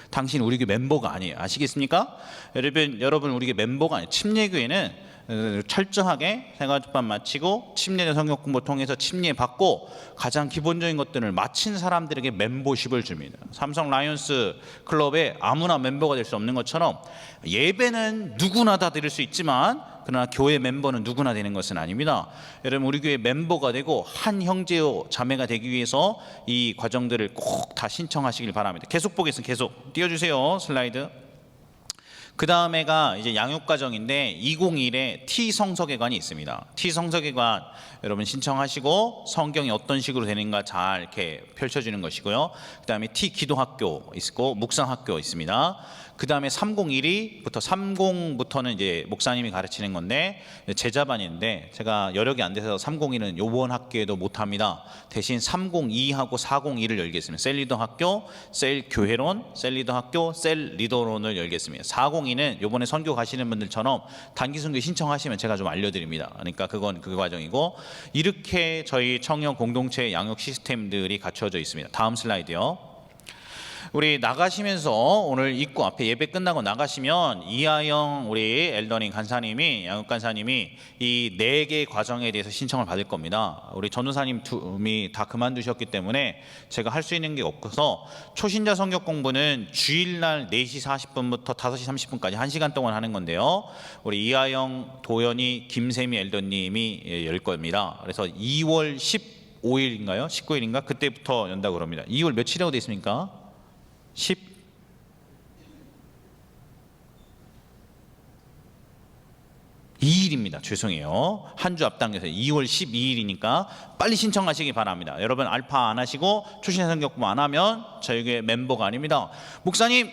당신 우리 교회 멤버가 아니에요. 아시겠습니까? 여러분 우리 교회 멤버가 아니에요. 침례교회는 철저하게 새가족반 마치고 침례자 성경 공부 통해서 침례 받고 가장 기본적인 것들을 마친 사람들에게 멤버십을 줍니다. 삼성 라이온스 클럽에 아무나 멤버가 될 수 없는 것처럼 예배는 누구나 다 드릴 수 있지만, 그러나 교회 멤버는 누구나 되는 것은 아닙니다. 여러분 우리 교회 멤버가 되고 한 형제요 자매가 되기 위해서 이 과정들을 꼭 다 신청하시길 바랍니다. 계속 보겠습니다. 계속 띄워주세요. 슬라이드. 그 다음에가 이제 양육 과정인데 201에 T 성서계관이 있습니다. T 성서계관 여러분 신청하시고 성경이 어떤 식으로 되는가 잘 이렇게 펼쳐주는 것이고요. 그 다음에 T 기도학교 있고 묵상학교 있습니다. 그 다음에 301부터 30부터는 이제 목사님이 가르치는 건데 제자반인데, 제가 여력이 안 돼서 301은 요번 학기에도 못합니다. 대신 302하고 401을 열겠습니다. 셀리더 학교, 셀 교회론, 셀리더 학교, 셀 리더론을 열겠습니다. 402는 요번에 선교 가시는 분들처럼 단기 선교 신청하시면 제가 좀 알려드립니다. 그러니까 그건 그 과정이고, 이렇게 저희 청년 공동체 양육 시스템들이 갖춰져 있습니다. 다음 슬라이드요. 우리 나가시면서 오늘 입구 앞에 예배 끝나고 나가시면 이하영 우리 엘더님 간사님이 양육 간사님이 이 4개 과정에 대해서 신청을 받을 겁니다. 우리 전도사님 두 분이 다 그만두셨기 때문에 제가 할 수 있는 게 없어서 초신자 성경 공부는 주일날 4시 40분부터 5시 30분까지 1시간 동안 하는 건데요. 우리 이하영, 도연이, 김세미 엘더님이 열 겁니다. 그래서 2월 15일인가요? 19일인가? 그때부터 연다고 그럽니다. 2월 며칠이라고 되어 있습니까? 12일입니다. 죄송해요. 한 주 앞당겨서 2월 12일이니까 빨리 신청하시기 바랍니다. 여러분 알파 안 하시고 초신자 성경 공부 안 하면 저희 교회 멤버가 아닙니다. 목사님,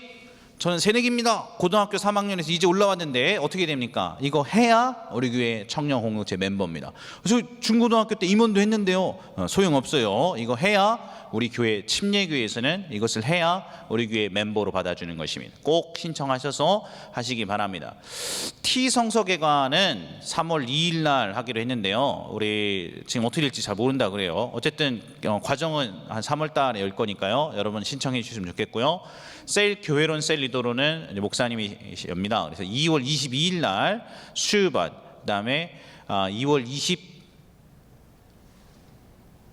저는 새내기입니다. 고등학교 3학년에서 이제 올라왔는데 어떻게 됩니까? 이거 해야 우리 교회 청년 공동체 멤버입니다. 저 중고등학교 때 임원도 했는데요. 소용없어요. 이거 해야 우리 교회 침례교회에서는 이것을 해야 우리 교회 멤버로 받아주는 것입니다. 꼭 신청하셔서 하시기 바랍니다. T성서개관은 3월 2일 날 하기로 했는데요. 우리 지금 어떻게 될지 잘 모른다 그래요. 어쨌든 과정은 한 3월 달에 열 거니까요. 여러분 신청해 주시면 좋겠고요. 셀 교회론 셀 리더로는 목사님이 엽니다. 그래서 2월 22일 날 수요반, 그다음에 2월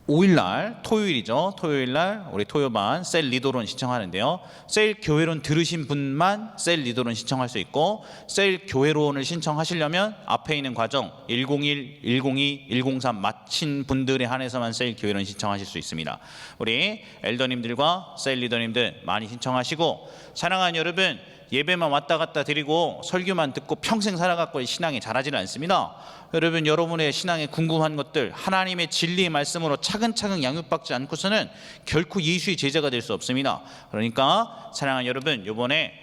25일 날 토요일이죠. 토요일 날 우리 토요반 셀 리더론 신청하는데요. 셀 교회론 들으신 분만 셀 리더론 신청할 수 있고, 셀 교회론을 신청하시려면 앞에 있는 과정 101, 102, 103 마친 분들에 한해서만 셀 교회론 신청하실 수 있습니다. 우리 엘더님들과 셀 리더님들 많이 신청하시고, 사랑하는 여러분, 예배만 왔다 갔다 드리고 설교만 듣고 평생 살아갖고 신앙이 자라지는 않습니다. 여러분, 여러분의 신앙에 궁금한 것들 하나님의 진리의 말씀으로 차근차근 양육받지 않고서는 결코 예수의 제자가 될 수 없습니다. 그러니까 사랑하는 여러분, 이번에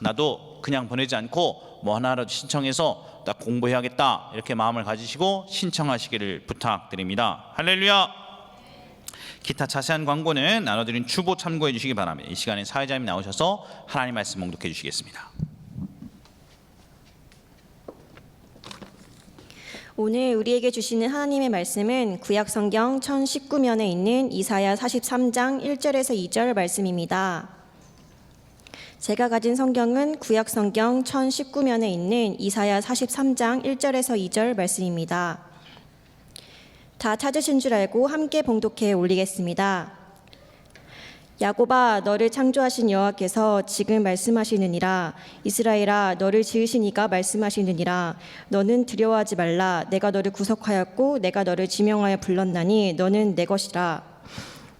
나도 그냥 보내지 않고 뭐 하나라도 신청해서 나 공부해야겠다 이렇게 마음을 가지시고 신청하시기를 부탁드립니다. 할렐루야. 기타 자세한 광고는 나눠드린 주보 참고해 주시기 바랍니다. 이 시간에 사회자님 나오셔서 하나님 말씀 봉독해 주시겠습니다. 오늘 우리에게 주시는 하나님의 말씀은 구약성경 1019면에 있는 이사야 43장 1절에서 2절 말씀입니다. 제가 가진 성경은 구약성경 1019면에 있는 이사야 43장 1절에서 2절 말씀입니다. 다 찾으신 줄 알고 함께 봉독해 올리겠습니다. 야곱아, 너를 창조하신 여호와께서 지금 말씀하시느니라. 이스라엘아, 너를 지으신 이가 말씀하시느니라. 너는 두려워하지 말라. 내가 너를 구속하였고 내가 너를 지명하여 불렀나니 너는 내 것이라.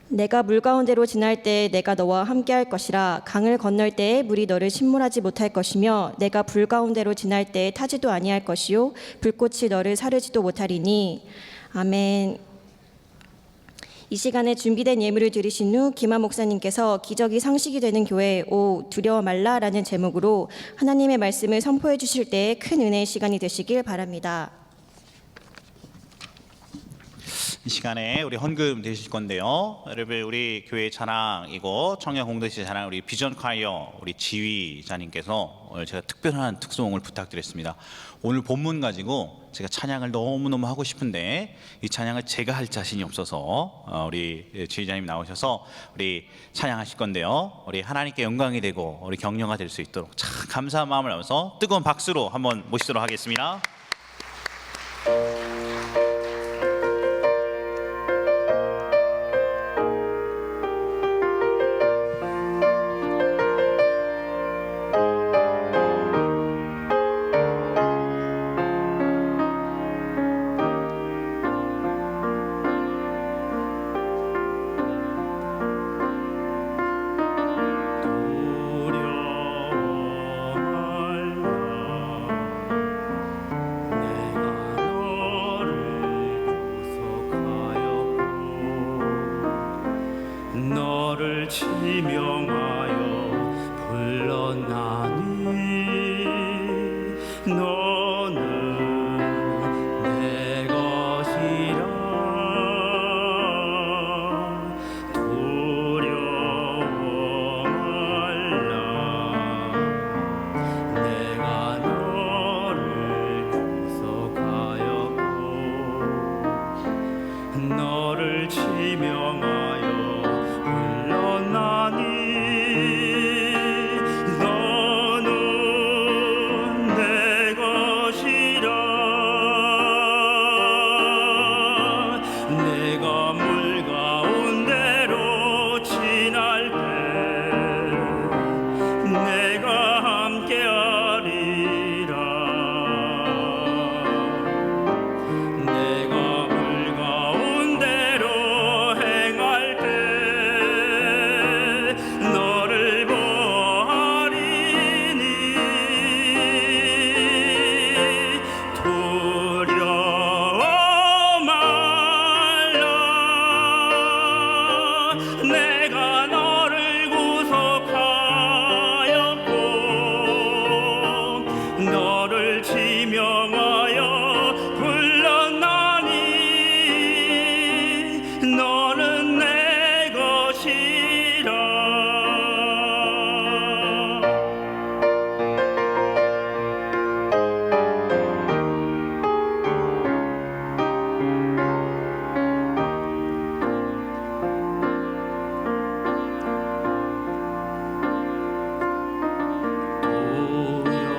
내가 물 가운데로 지날 때에 내가 너와 함께할 것이라. 강을 건널 때에 물이 너를 침몰하지 못할 것이며 내가 불 가운데로 지날 때에 타지도 아니할 것이요 불꽃이 너를 사르지도 못하리니. 아멘. 이 시간에 준비된 예물을 드리신 후 김한 목사님께서 기적이 상식이 되는 교회 오 두려워 말라라는 제목으로 하나님의 말씀을 선포해 주실 때에 큰 은혜의 시간이 되시길 바랍니다. 이 시간에 우리 헌금 되실 건데요. 여러분, 우리 교회 자랑이고 청년 공동체 자랑 우리 비전 콰이어 우리 지휘자님께서 오늘 제가 특별한 특송을 부탁드렸습니다. 오늘 본문 가지고 제가 찬양을 너무너무 하고 싶은데 이 찬양을 제가 할 자신이 없어서 우리 지휘자님 나오셔서 우리 찬양하실 건데요. 우리 하나님께 영광이 되고 우리 격려가 될 수 있도록 참 감사한 마음을 담아서 뜨거운 박수로 한번 모시도록 하겠습니다. 너를 지명하여 불렀나니 너는 내 것이라. 두려워 말라. 내가 너를 구속하였고 너를 지명하여 불렀나니 내가 물 가운데로 지날 때 내가 함께하리라. 내가 물 가운데로 행할 때 너를 보아리니 두려워 말라. 내가 너를 구속하였고 너를 지명하여 불렀나니 너는 내 것이라.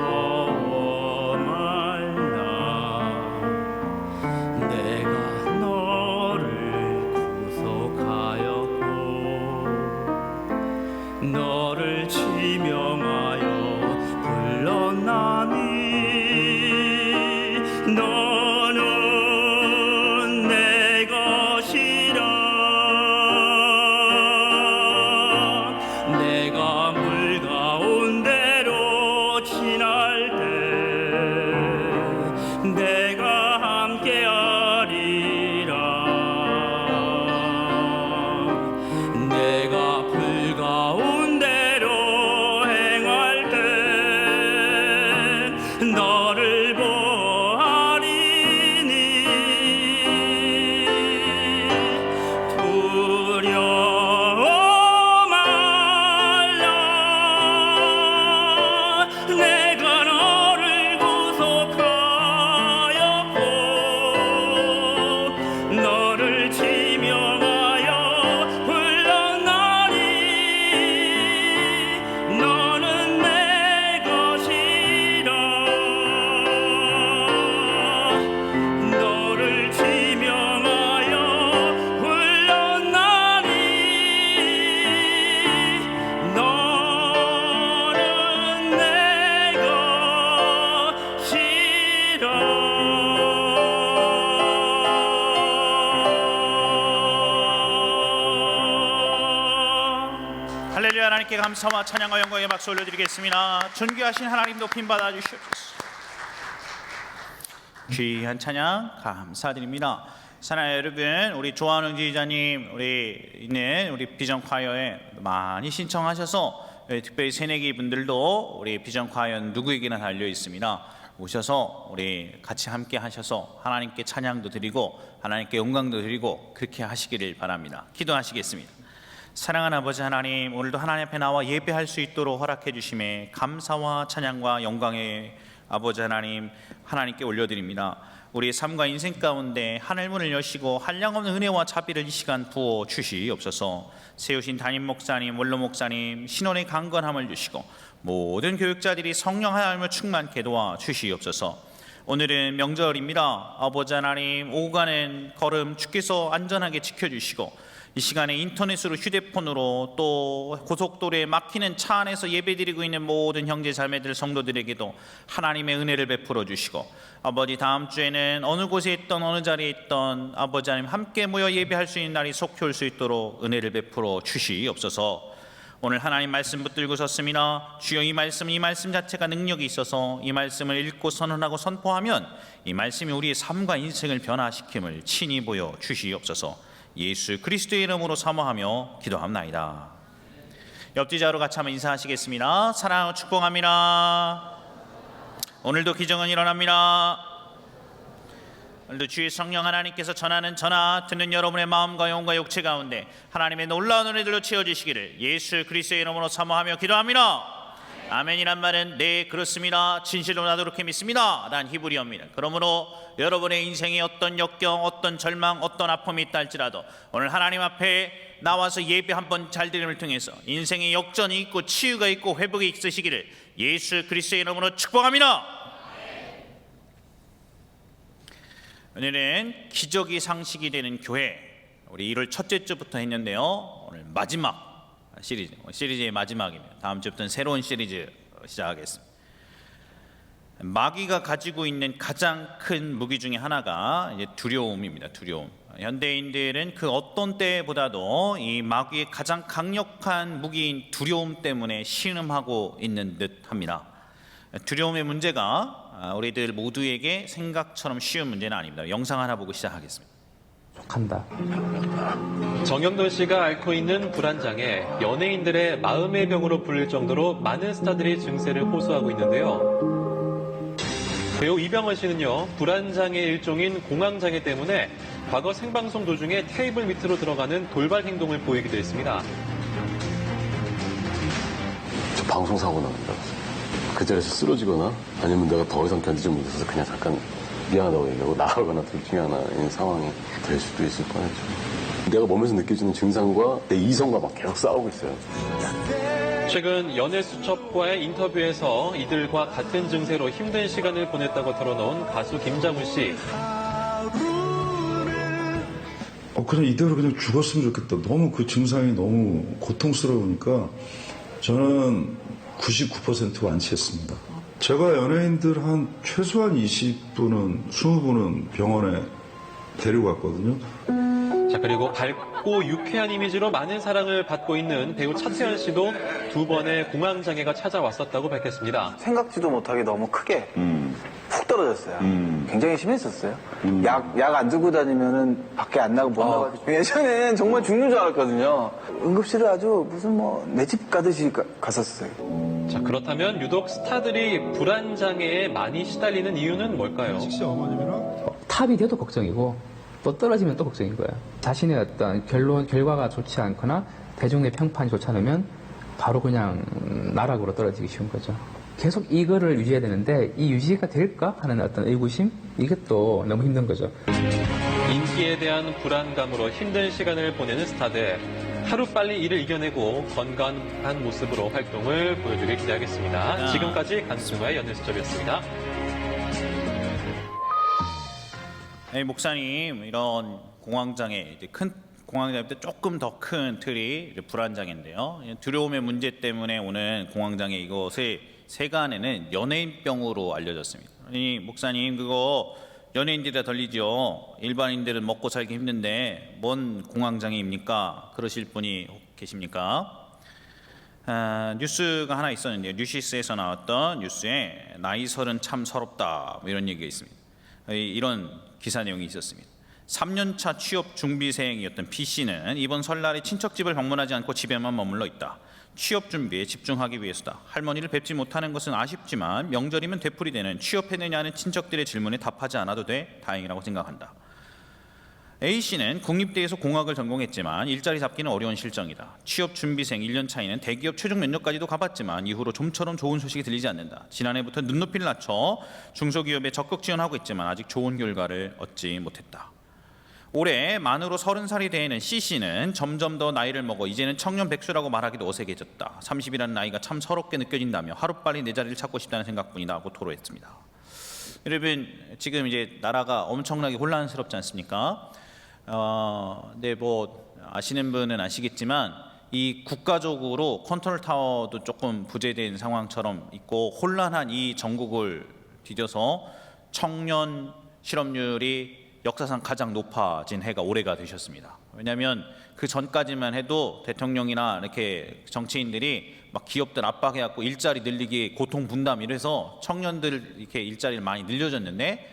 두려워 말라. 내가 너를 구속하였고 너를 지명하여 불렀나니 너는 내 것이라. 내가 물 가운데로 지날 때 내가 함께하리라. 내가 불 가운데로 행할 때 너를 보아리니 두려워 말라. 내가 너를 구속하였고 너를 지명하여 불렀나니 너는 내 것이라. 너를 지명하여 불렀나니 너는 내 것이라. 할렐루야. 하나님께 감사와 찬양과 영광의 박수 올려드리겠습니다. 존귀하신 하나님 높임 받아주시옵소서. 귀한 찬양 감사드립니다. 사랑하는 여러분, 우리 조한웅 지휘자님 우리 비전 콰이어에 많이 신청하셔서 특별히 새내기 분들도 우리 비전 콰이어 누구에게나 달려 있습니다. 오셔서 우리 같이 함께 하셔서 하나님께 찬양도 드리고 하나님께 영광도 드리고 그렇게 하시기를 바랍니다. 기도하시겠습니다. 사랑하는 아버지 하나님, 오늘도 하나님 앞에 나와 예배할 수 있도록 허락해 주심에 감사와 찬양과 영광의 아버지 하나님, 하나님께 올려드립니다. 우리의 삶과 인생 가운데 하늘문을 여시고 한량없는 은혜와 자비를 이 시간 부어 주시옵소서. 세우신 담임 목사님, 원로 목사님, 신원의 강건함을 주시고 모든 교육자들이 성령 하나님을 충만케 도와 주시옵소서. 오늘은 명절입니다. 아버지 하나님, 오고 가는 걸음 주께서 안전하게 지켜주시고 이 시간에 인터넷으로 휴대폰으로 또 고속도로에 막히는 차 안에서 예배드리고 있는 모든 형제 자매들 성도들에게도 하나님의 은혜를 베풀어 주시고 아버지, 다음 주에는 어느 곳에 있던 어느 자리에 있던 아버지 하나님 함께 모여 예배할 수 있는 날이 속히 올 수 있도록 은혜를 베풀어 주시옵소서. 오늘 하나님 말씀 붙들고 섰습니다. 주여, 이 말씀 자체가 능력이 있어서 이 말씀을 읽고 선언하고 선포하면 이 말씀이 우리의 삶과 인생을 변화시킴을 친히 보여 주시옵소서. 예수 그리스도의 이름으로 사모하며 기도합나이다. 옆뒤자로 같이 한번 인사하시겠습니다. 사랑하고 축복합니다. 오늘도 기적은 일어납니다. 오늘도 주의 성령 하나님께서 전하는 전화 듣는 여러분의 마음과 영혼과 육체 가운데 하나님의 놀라운 은혜들로 채워주시기를 예수 그리스도의 이름으로 사모하며 기도합니다. 아멘이란 말은 네, 그렇습니다, 진실로 나도 그렇게 믿습니다 란 히브리어입니다. 그러므로 여러분의 인생에 어떤 역경, 어떤 절망, 어떤 아픔이 있다 할지라도 오늘 하나님 앞에 나와서 예배 한번 잘 드림을 통해서 인생의 역전이 있고 치유가 있고 회복이 있으시기를 예수 그리스도의 이름으로 축복합니다. 오늘은 기적이 상식이 되는 교회, 우리 1월 첫째 주부터 했는데요. 오늘 마지막 시리즈의 마지막입니다. 다음 주부터는 새로운 시리즈 시작하겠습니다. 마귀가 가지고 있는 가장 큰 무기 중에 하나가 이제 두려움입니다. 두려움. 현대인들은 그 어떤 때보다도 이 마귀의 가장 강력한 무기인 두려움 때문에 신음하고 있는 듯합니다. 두려움의 문제가 우리들 모두에게 생각처럼 쉬운 문제는 아닙니다. 영상 하나 보고 시작하겠습니다. 한다. 정영돈 씨가 앓고 있는 불안장애, 연예인들의 마음의 병으로 불릴 정도로 많은 스타들이 증세를 호소하고 있는데요. 배우 이병헌 씨는요, 불안장애 일종인 공황장애 때문에 과거 생방송 도중에 테이블 밑으로 들어가는 돌발 행동을 보이기도 했습니다. 저 방송사고 나간다. 그 자리에서 쓰러지거나 아니면 내가 더 이상 견디지 못해서 그냥 잠깐 미안하다고 얘기하고 나가거나 둘 중에 하나인 상황이 될 수도 있을 뻔했죠. 내가 몸에서 느껴지는 증상과 내 이성과 막 계속 싸우고 있어요. 최근 연예수첩과의 인터뷰에서 이들과 같은 증세로 힘든 시간을 보냈다고 털어놓은 가수 김장훈 씨. 그냥 이대로 그냥 죽었으면 좋겠다. 너무 그 증상이 너무 고통스러우니까 저는 99% 완치했습니다. 제가 연예인들 한 최소한 20분은 20분은 병원에 데리고 갔거든요. 자, 그리고 밝고 유쾌한 이미지로 많은 사랑을 받고 있는 배우 차태현 씨도 2번의 공황장애가 찾아왔었다고 밝혔습니다. 생각지도 못하게 너무 크게 훅 떨어졌어요. 굉장히 심했었어요. 약 안 들고 다니면은 밖에 안 나고 못 나가고. 예전에는 정말 죽는 줄 알았거든요. 응급실을 아주 무슨 내 집 가듯이 갔었어요. 자, 그렇다면 유독 스타들이 불안장애에 많이 시달리는 이유는 뭘까요? 탑이 돼도 걱정이고 또 떨어지면 또 걱정인 거야. 자신의 어떤 결과가 좋지 않거나 대중의 평판이 좋지 않으면 바로 그냥 나락으로 떨어지기 쉬운 거죠. 계속 이거를 유지해야 되는데 이 유지가 될까 하는 어떤 의구심, 이것도 너무 힘든 거죠. 인기에 대한 불안감으로 힘든 시간을 보내는 스타들. 하루빨리 이를 이겨내고 건강한 모습으로 활동을 보여주길 기대하겠습니다. 지금까지 강승화의 연예수첩이었습니다. 네, 목사님, 이런 공황장애, 이제 큰 공황장애부터 조금 더 큰 틀이 이제 불안장애인데요. 두려움의 문제 때문에 오는 공황장애, 이것을 세간에는 연예인병으로 알려졌습니다. 아니, 목사님, 그거 연예인들이라 들리죠. 일반인들은 먹고 살기 힘든데 뭔 공황장애입니까? 그러실 분이 계십니까? 뉴스가 하나 있었는데요. 뉴시스에서 나왔던 뉴스에 나이 30 참 서럽다, 뭐 이런 얘기가 있습니다. 이런 기사 내용이 있었습니다. 3년차 취업 준비생이었던 B씨는 이번 설날에 친척집을 방문하지 않고 집에만 머물러 있다. 취업 준비에 집중하기 위해서다. 할머니를 뵙지 못하는 것은 아쉽지만 명절이면 되풀이되는 취업했느냐는 친척들의 질문에 답하지 않아도 돼 다행이라고 생각한다. A씨는 국립대에서 공학을 전공했지만 일자리 잡기는 어려운 실정이다. 취업 준비생 1년 차이는 대기업 최종 면접까지도 가봤지만 이후로 좀처럼 좋은 소식이 들리지 않는다. 지난해부터 눈높이를 낮춰 중소기업에 적극 지원하고 있지만 아직 좋은 결과를 얻지 못했다. 올해 만으로 30살이 되는 C씨는 점점 더 나이를 먹어 이제는 청년 백수라고 말하기도 어색해졌다. 30이라는 나이가 참 서럽게 느껴진다며 하루빨리 내 자리를 찾고 싶다는 생각뿐이다 하고 토로했습니다. 여러분, 지금 이제 나라가 엄청나게 혼란스럽지 않습니까? 네, 뭐 아시는 분은 아시겠지만 이 국가적으로 컨트롤 타워도 조금 부재된 상황처럼 있고 혼란한 이 전국을 뒤져서 청년 실업률이 역사상 가장 높아진 해가 올해가 되셨습니다. 왜냐하면 그 전까지만 해도 대통령이나 이렇게 정치인들이 막 기업들 압박해갖고 일자리 늘리기 고통 분담 이래서 청년들 이렇게 일자리를 많이 늘려줬는데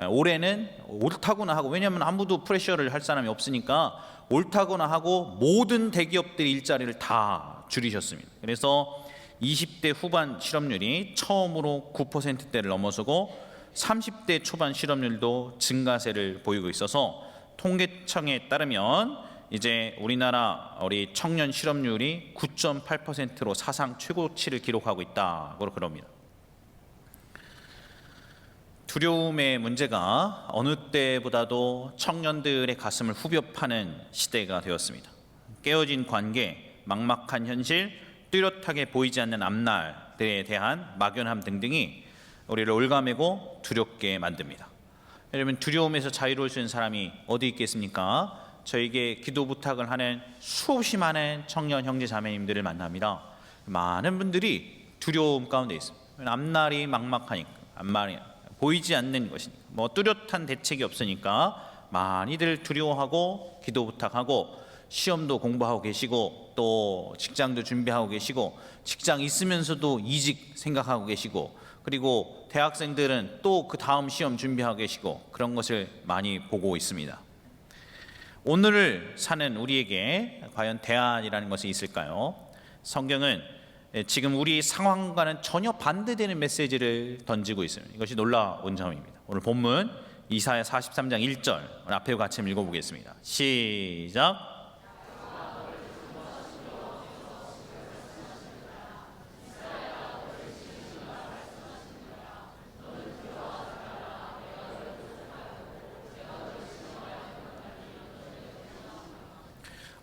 올해는 옳다구나 하고, 왜냐하면 아무도 프레셔를 할 사람이 없으니까 옳다구나 하고 모든 대기업들이 일자리를 다 줄이셨습니다. 그래서 20대 후반 실업률이 처음으로 9%대를 넘어서고 30대 초반 실업률도 증가세를 보이고 있어서 통계청에 따르면 이제 우리 청년 실업률이 9.8%로 사상 최고치를 기록하고 있다고 그럽니다. 두려움의 문제가 어느 때보다도 청년들의 가슴을 후벼 파는 시대가 되었습니다. 깨어진 관계, 막막한 현실, 뚜렷하게 보이지 않는 앞날에 대한 막연함 등등이 우리를 올가매고 두렵게 만듭니다. 여러분, 두려움에서 자유로울 수 있는 사람이 어디 있겠습니까? 저에게 기도 부탁을 하는 수없이 많은 청년 형제 자매님들을 만납니다. 많은 분들이 두려움 가운데 있습니다. 앞날이 막막하니까, 앞날이 보이지 않는 것이니까, 뭐 뚜렷한 대책이 없으니까 많이들 두려워하고 기도 부탁하고, 시험도 공부하고 계시고, 또 직장도 준비하고 계시고, 직장 있으면서도 이직 생각하고 계시고, 그리고 대학생들은 또 그 다음 시험 준비하고 계시고, 그런 것을 많이 보고 있습니다. 오늘을 사는 우리에게 과연 대안이라는 것이 있을까요? 성경은 지금 우리 상황과는 전혀 반대되는 메시지를 던지고 있습니다. 이것이 놀라운 점입니다. 오늘 본문 이사야 43장 1절 앞에 같이 읽어보겠습니다. 시작.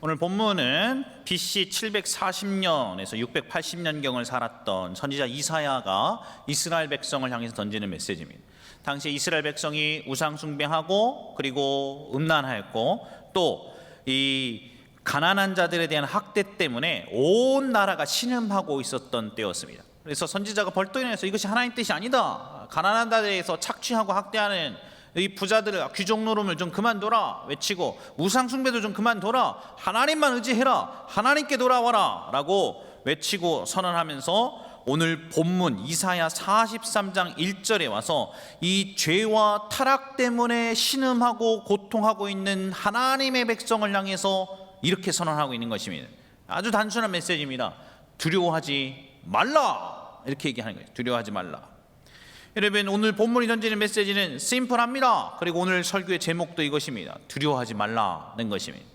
오늘 본문은 BC 740년에서 680년경을 살았던 선지자 이사야가 이스라엘 백성을 향해서 던지는 메시지입니다. 당시 이스라엘 백성이 우상 숭배하고 그리고 음란하였고, 또 이 가난한 자들에 대한 학대 때문에 온 나라가 신음하고 있었던 때였습니다. 그래서 선지자가 벌떡일어나서 이것이 하나님 뜻이 아니다, 가난한 자들에서 착취하고 학대하는 이 부자들을, 귀족 노름을 좀 그만둬라 외치고, 우상 숭배도 좀 그만둬라, 하나님만 의지해라, 하나님께 돌아와라 라고 외치고 선언하면서 오늘 본문 이사야 43장 1절에 와서 이 죄와 타락 때문에 신음하고 고통하고 있는 하나님의 백성을 향해서 이렇게 선언하고 있는 것입니다. 아주 단순한 메시지입니다. 두려워하지 말라, 이렇게 얘기하는 거예요. 두려워하지 말라. 여러분, 오늘 본문이 던지는 메시지는 심플합니다. 그리고 오늘 설교의 제목도 이것입니다. 두려워하지 말라는 것입니다.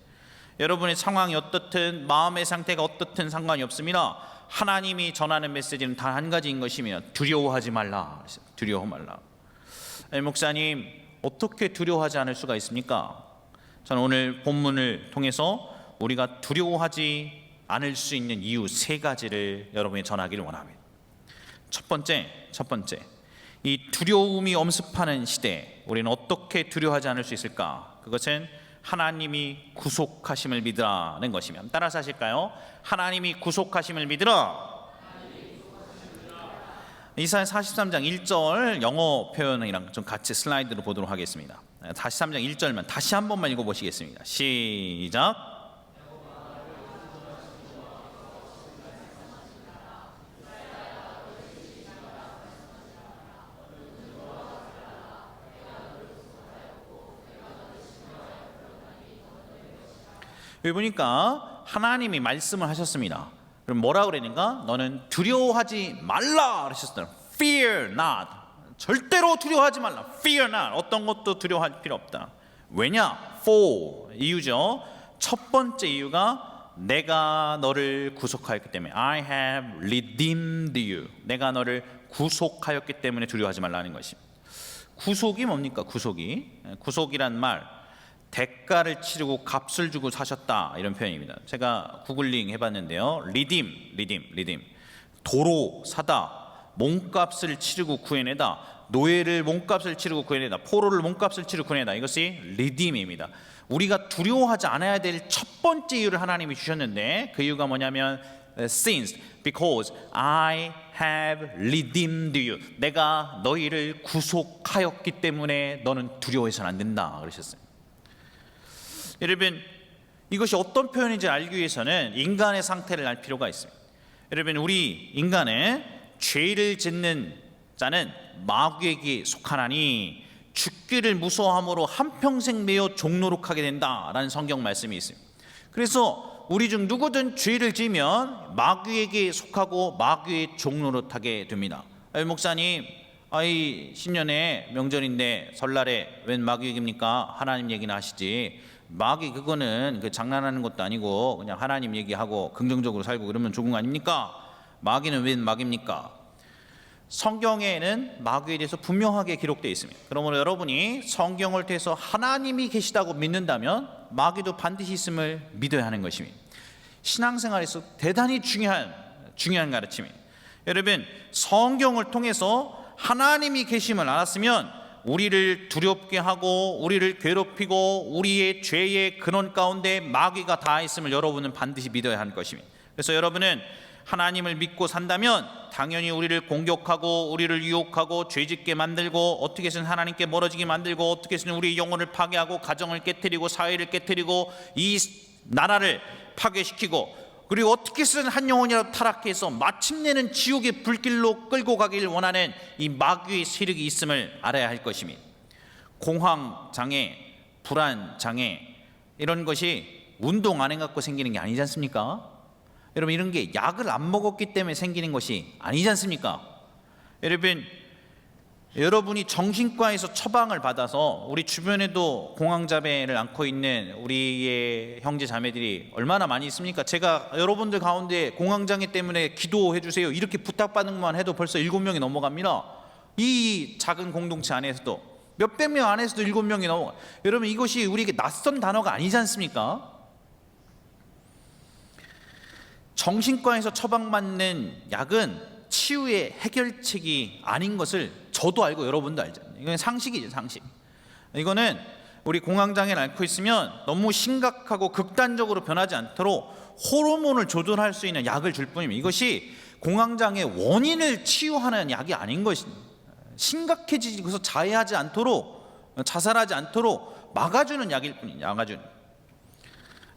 여러분의 상황이 어떻든, 마음의 상태가 어떻든 상관이 없습니다. 하나님이 전하는 메시지는 단 한 가지인 것이며, 두려워하지 말라. 두려워 말라. 목사님, 어떻게 두려워하지 않을 수가 있습니까? 저는 오늘 본문을 통해서 우리가 두려워하지 않을 수 있는 이유 3가지를 여러분이 전하기를 원합니다. 첫 번째, 이 두려움이 엄습하는 시대에 우리는 어떻게 두려워하지 않을 수 있을까? 그것은 하나님이 구속하심을 믿으라는 것이면, 따라서 하실까요? 하나님이 구속하심을 믿으라. 이사야 43장 1절 영어 표현이랑 좀 같이 슬라이드로 보도록 하겠습니다. 43장 1절만 다시 한 번만 읽어보시겠습니다. 시작. 여기 보니까 하나님이 말씀을 하셨습니다. 그럼 뭐라고 그랬는가? 너는 두려워하지 말라 그러셨어요. Fear not. 절대로 두려워하지 말라. Fear not. 어떤 것도 두려워할 필요 없다. 왜냐? For. 이유죠. 첫 번째 이유가 내가 너를 구속하였기 때문에. I have redeemed you. 내가 너를 구속하였기 때문에 두려워하지 말라는 것입니다. 구속이 뭡니까? 구속이란 말, 대가를 치르고 값을 주고 사셨다, 이런 표현입니다. 제가 구글링 해봤는데요. 리딤. 도로 사다, 몸값을 치르고 구해내다, 노예를 몸값을 치르고 구해내다, 포로를 몸값을 치르고 구해내다. 이것이 리딤입니다. 우리가 두려워하지 않아야 될 첫 번째 이유를 하나님이 주셨는데, 그 이유가 뭐냐면 since, because I have redeemed you. 내가 너희를 구속하였기 때문에 너는 두려워해서는 안 된다 그러셨어요. 여러분, 이것이 어떤 표현인지 알기 위해서는 인간의 상태를 알 필요가 있습니다. 여러분, 우리 인간은 죄를 짓는 자는 마귀에게 속하나니 죽기를 무서워함으로 한평생 매여 종노릇하게 된다라는 성경 말씀이 있습니다. 그래서 우리 중 누구든 죄를 지으면 마귀에게 속하고 마귀의 종노릇하게 됩니다. 목사님, 신년에 명절인데 설날에 웬 마귀 얘기입니까? 하나님 얘기나 하시지. 마귀 그거는 장난하는 것도 아니고 그냥 하나님 얘기하고 긍정적으로 살고 그러면 좋은 거 아닙니까? 마귀는 웬 마귀입니까? 성경에는 마귀에 대해서 분명하게 기록되어 있습니다. 그러므로 여러분이 성경을 통해서 하나님이 계시다고 믿는다면 마귀도 반드시 있음을 믿어야 하는 것입니다. 신앙생활에서 대단히 중요한 가르침입니다. 여러분, 성경을 통해서 하나님이 계심을 알았으면 우리를 두렵게 하고 우리를 괴롭히고 우리의 죄의 근원 가운데 마귀가 다 있음을 여러분은 반드시 믿어야 하는 것입니다. 그래서 여러분은 하나님을 믿고 산다면 당연히 우리를 공격하고 우리를 유혹하고 죄짓게 만들고 어떻게 해서는 하나님께 멀어지게 만들고 어떻게 해서는 우리의 영혼을 파괴하고 가정을 깨뜨리고 사회를 깨뜨리고 이 나라를 파괴시키고 그리고 어떻게 해서는 한 영혼이라도 타락해서 마침내는 지옥의 불길로 끌고 가길 원하는 이 마귀의 세력이 있음을 알아야 할 것입니다. 공황장애, 불안장애 이런 것이 운동 안 해갖고 생기는 게 아니지 않습니까? 여러분 이런 게 약을 안 먹었기 때문에 생기는 것이 아니지 않습니까? 여러분이 정신과에서 처방을 받아서 우리 주변에도 공황장애를 앓고 있는 우리의 형제 자매들이 얼마나 많이 있습니까? 제가 여러분들 가운데 공황장애 때문에 기도해 주세요 이렇게 부탁받는 것만 해도 벌써 7명이 넘어갑니다. 이 작은 공동체 안에서도 몇백 명 안에서도 7명이 넘어가. 여러분 이것이 우리에게 낯선 단어가 아니지 않습니까? 정신과에서 처방받는 약은 치유의 해결책이 아닌 것을 저도 알고 여러분도 알잖아요. 이건 상식이죠, 상식. 이거는 우리 공황장애를 앓고 있으면 너무 심각하고 극단적으로 변하지 않도록 호르몬을 조절할 수 있는 약을 줄 뿐입니다. 이것이 공황장애 원인을 치유하는 약이 아닌 것입니다. 심각해지고서 자해하지 않도록 자살하지 않도록 막아주는 약일 뿐입니다. 막아주는.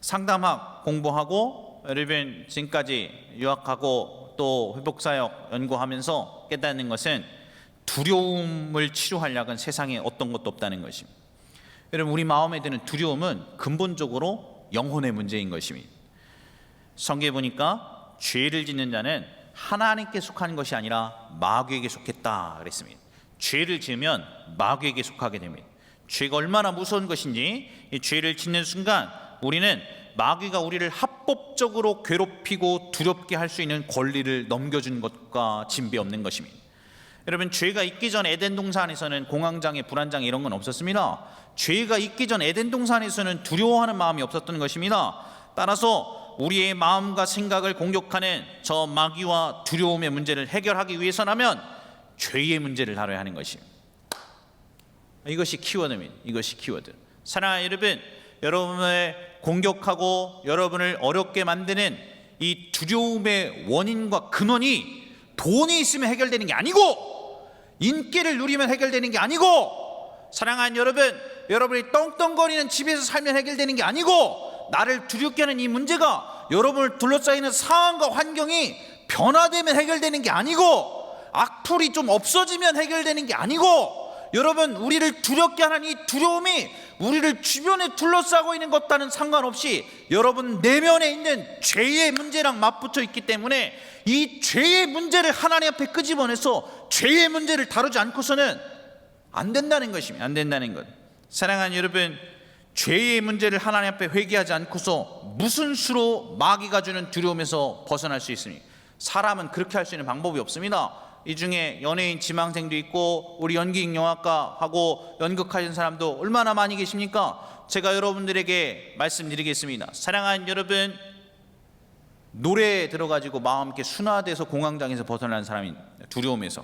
상담학 공부하고 여러분 지금까지 유학하고 또 회복사역 연구하면서 깨닫는 것은 두려움을 치료할 약은 세상에 어떤 것도 없다는 것입니다. 여러분 우리 마음에 드는 두려움은 근본적으로 영혼의 문제인 것입니다. 성경에 보니까 죄를 짓는 자는 하나님께 속하는 것이 아니라 마귀에게 속했다 그랬습니다. 죄를 지으면 마귀에게 속하게 됩니다. 죄가 얼마나 무서운 것인지 이 죄를 짓는 순간 우리는 마귀가 우리를 합법적으로 괴롭히고 두렵게 할 수 있는 권리를 넘겨준 것과 진배 없는 것입니다. 여러분 죄가 있기 전 에덴 동산에서는 공황장애, 불안장애 이런 건 없었습니다. 죄가 있기 전 에덴 동산에서는 두려워하는 마음이 없었던 것입니다. 따라서 우리의 마음과 생각을 공격하는 저 마귀와 두려움의 문제를 해결하기 위해서라면 죄의 문제를 다뤄야 하는 것입니다. 이것이 키워드입니다. 이것이 키워드. 사랑하는 여러분, 여러분을 공격하고 여러분을 어렵게 만드는 이 두려움의 원인과 근원이 돈이 있으면 해결되는 게 아니고 인기를 누리면 해결되는 게 아니고 사랑하는 여러분, 여러분이 떵떵거리는 집에서 살면 해결되는 게 아니고 나를 두렵게 하는 이 문제가 여러분을 둘러싸이는 상황과 환경이 변화되면 해결되는 게 아니고 악플이 좀 없어지면 해결되는 게 아니고 여러분 우리를 두렵게 하는 이 두려움이 우리를 주변에 둘러싸고 있는 것과는 상관없이 여러분 내면에 있는 죄의 문제랑 맞붙어 있기 때문에 이 죄의 문제를 하나님 앞에 끄집어내서 죄의 문제를 다루지 않고서는 안 된다는 것입니다. 안 된다는 것. 사랑하는 여러분, 죄의 문제를 하나님 앞에 회개하지 않고서 무슨 수로 마귀가 주는 두려움에서 벗어날 수 있습니까? 사람은 그렇게 할 수 있는 방법이 없습니다. 이 중에 연예인 지망생도 있고 우리 연기인 영화과 하고 연극하시는 사람도 얼마나 많이 계십니까? 제가 여러분들에게 말씀드리겠습니다. 사랑하는 여러분, 노래에 들어가지고 마음 이렇게 순화돼서 공황장애에서 벗어나는 사람이 두려움에서.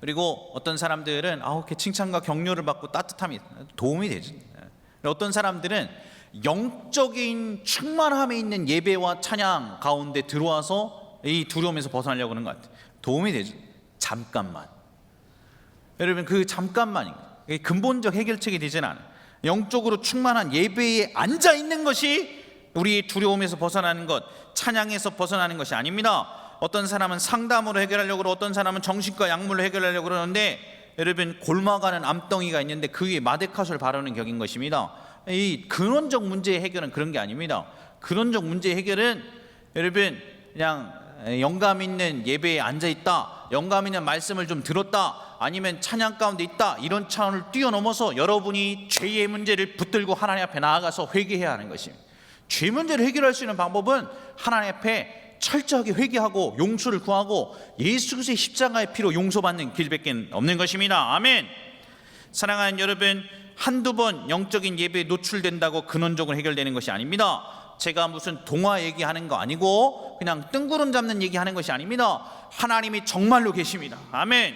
그리고 어떤 사람들은 이렇게 칭찬과 격려를 받고 따뜻함이 도움이 되죠. 어떤 사람들은 영적인 충만함에 있는 예배와 찬양 가운데 들어와서 이 두려움에서 벗어나려고 하는 것 같아요. 도움이 되죠. 잠깐만. 여러분 그 잠깐만이 근본적 해결책이 되지는 않아요. 영적으로 충만한 예배에 앉아 있는 것이 우리 두려움에서 벗어나는 것, 찬양에서 벗어나는 것이 아닙니다. 어떤 사람은 상담으로 해결하려고 그러고 어떤 사람은 정신과 약물로 해결하려고 그러는데 여러분 골마가는 암덩이가 있는데 그 위에 마데카솔을 바르는 격인 것입니다. 이 근원적 문제의 해결은 그런 게 아닙니다. 근원적 문제의 해결은 여러분 그냥 영감 있는 예배에 앉아있다, 영감 있는 말씀을 좀 들었다, 아니면 찬양 가운데 있다, 이런 차원을 뛰어넘어서 여러분이 죄의 문제를 붙들고 하나님 앞에 나아가서 회개해야 하는 것입니다. 죄 문제를 해결할 수 있는 방법은 하나님 앞에 철저하게 회개하고 용서를 구하고 예수 그리스도의 십자가의 피로 용서받는 길밖에 없는 것입니다. 아멘. 사랑하는 여러분, 한두 번 영적인 예배에 노출된다고 근원적으로 해결되는 것이 아닙니다. 제가 무슨 동화 얘기하는 거 아니고 그냥 뜬구름 잡는 얘기하는 것이 아닙니다. 하나님이 정말로 계십니다. 아멘.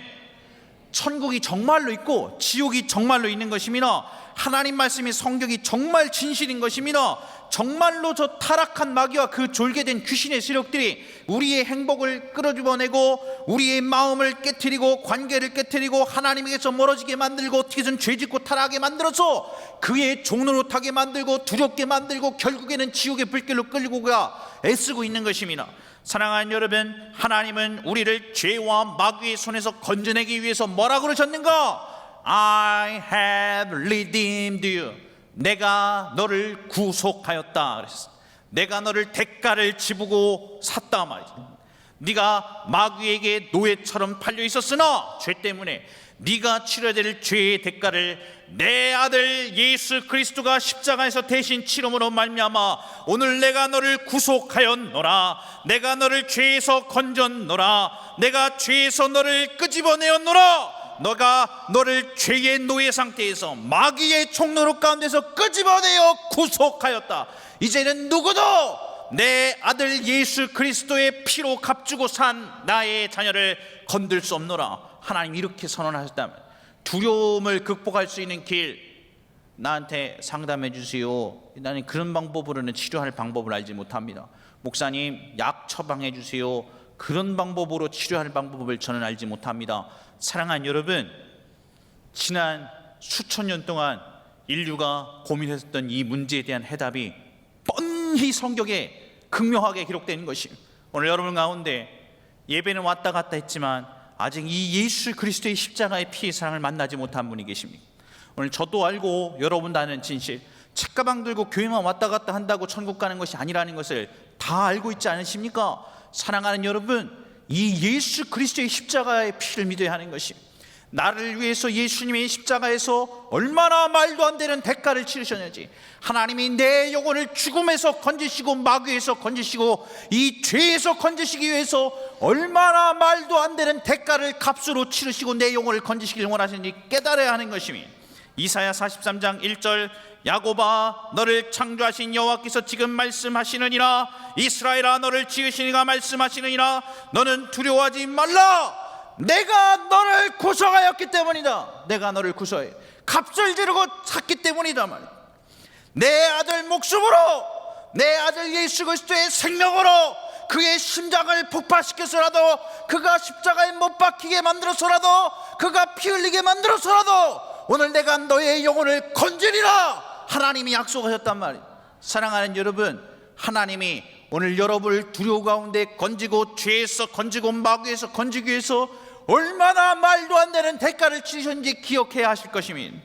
천국이 정말로 있고 지옥이 정말로 있는 것입니다. 하나님 말씀이 성경이 정말 진실인 것입니다. 정말로 저 타락한 마귀와 그 졸개된 귀신의 세력들이 우리의 행복을 끌어집어내고 우리의 마음을 깨트리고 관계를 깨트리고 하나님에게서 멀어지게 만들고 어떻게든 죄짓고 타락하게 만들어서 그의 종노릇하게 만들고 두렵게 만들고 결국에는 지옥의 불길로 끌고 가 애쓰고 있는 것입니다. 사랑하는 여러분, 하나님은 우리를 죄와 마귀의 손에서 건져내기 위해서 뭐라고 그러셨는가? I have redeemed you. 내가 너를 구속하였다 그랬어. 내가 너를 대가를 지불고 샀다 말이지. 네가 마귀에게 노예처럼 팔려 있었으나 죄 때문에 네가 치러야 될 죄의 대가를 내 아들 예수 그리스도가 십자가에서 대신 치름으로 말미암아 오늘 내가 너를 구속하였노라. 내가 너를 죄에서 건졌노라. 내가 죄에서 너를 끄집어내었노라. 너가 너를 죄의 노예 상태에서 마귀의 총노릇 가운데서 끄집어내어 구속하였다. 이제는 누구도 내 아들 예수 그리스도의 피로 값주고 산 나의 자녀를 건들 수 없노라. 하나님 이렇게 선언하셨다면 두려움을 극복할 수 있는 길 나한테 상담해 주세요. 나는 그런 방법으로는 치료할 방법을 알지 못합니다. 목사님 약 처방해 주세요. 그런 방법으로 치료할 방법을 저는 알지 못합니다. 사랑하는 여러분, 지난 수천 년 동안 인류가 고민했던 이 문제에 대한 해답이 뻔히 성경에 극명하게 기록된 것이 오늘 여러분 가운데 예배는 왔다 갔다 했지만 아직 이 예수 그리스도의 십자가의 피의 사랑을 만나지 못한 분이 계십니다. 오늘 저도 알고 여러분도 아는 진실, 책가방 들고 교회만 왔다 갔다 한다고 천국 가는 것이 아니라는 것을 다 알고 있지 않으십니까? 사랑하는 여러분, 이 예수 그리스도의 십자가의 피를 믿어야 하는 것이 나를 위해서 예수님의 십자가에서 얼마나 말도 안 되는 대가를 치르셨는지, 하나님이 내 영혼을 죽음에서 건지시고 마귀에서 건지시고 이 죄에서 건지시기 위해서 얼마나 말도 안 되는 대가를 값으로 치르시고 내 영혼을 건지시길 원하시는지 깨달아야 하는 것입니다. 이사야 43장 1절 야곱아 너를 창조하신 여호와께서 지금 말씀하시느니라. 이스라엘아 너를 지으신 이가 말씀하시느니라. 너는 두려워하지 말라. 내가 너를 구속하였기 때문이다. 내가 너를 구속해 값을 지르고 샀기 때문이다 말이야. 내 아들 목숨으로, 내 아들 예수 그리스도의 생명으로 그의 심장을 폭파시켜서라도, 그가 십자가에 못 박히게 만들어서라도, 그가 피 흘리게 만들어서라도 오늘 내가 너의 영혼을 건지리라. 하나님이 약속하셨단 말이에요. 사랑하는 여러분, 하나님이 오늘 여러분을 두려움 가운데 건지고 죄에서 건지고 마귀에서 건지기 위해서 얼마나 말도 안 되는 대가를 치르셨는지 기억해야 하실 것입니다.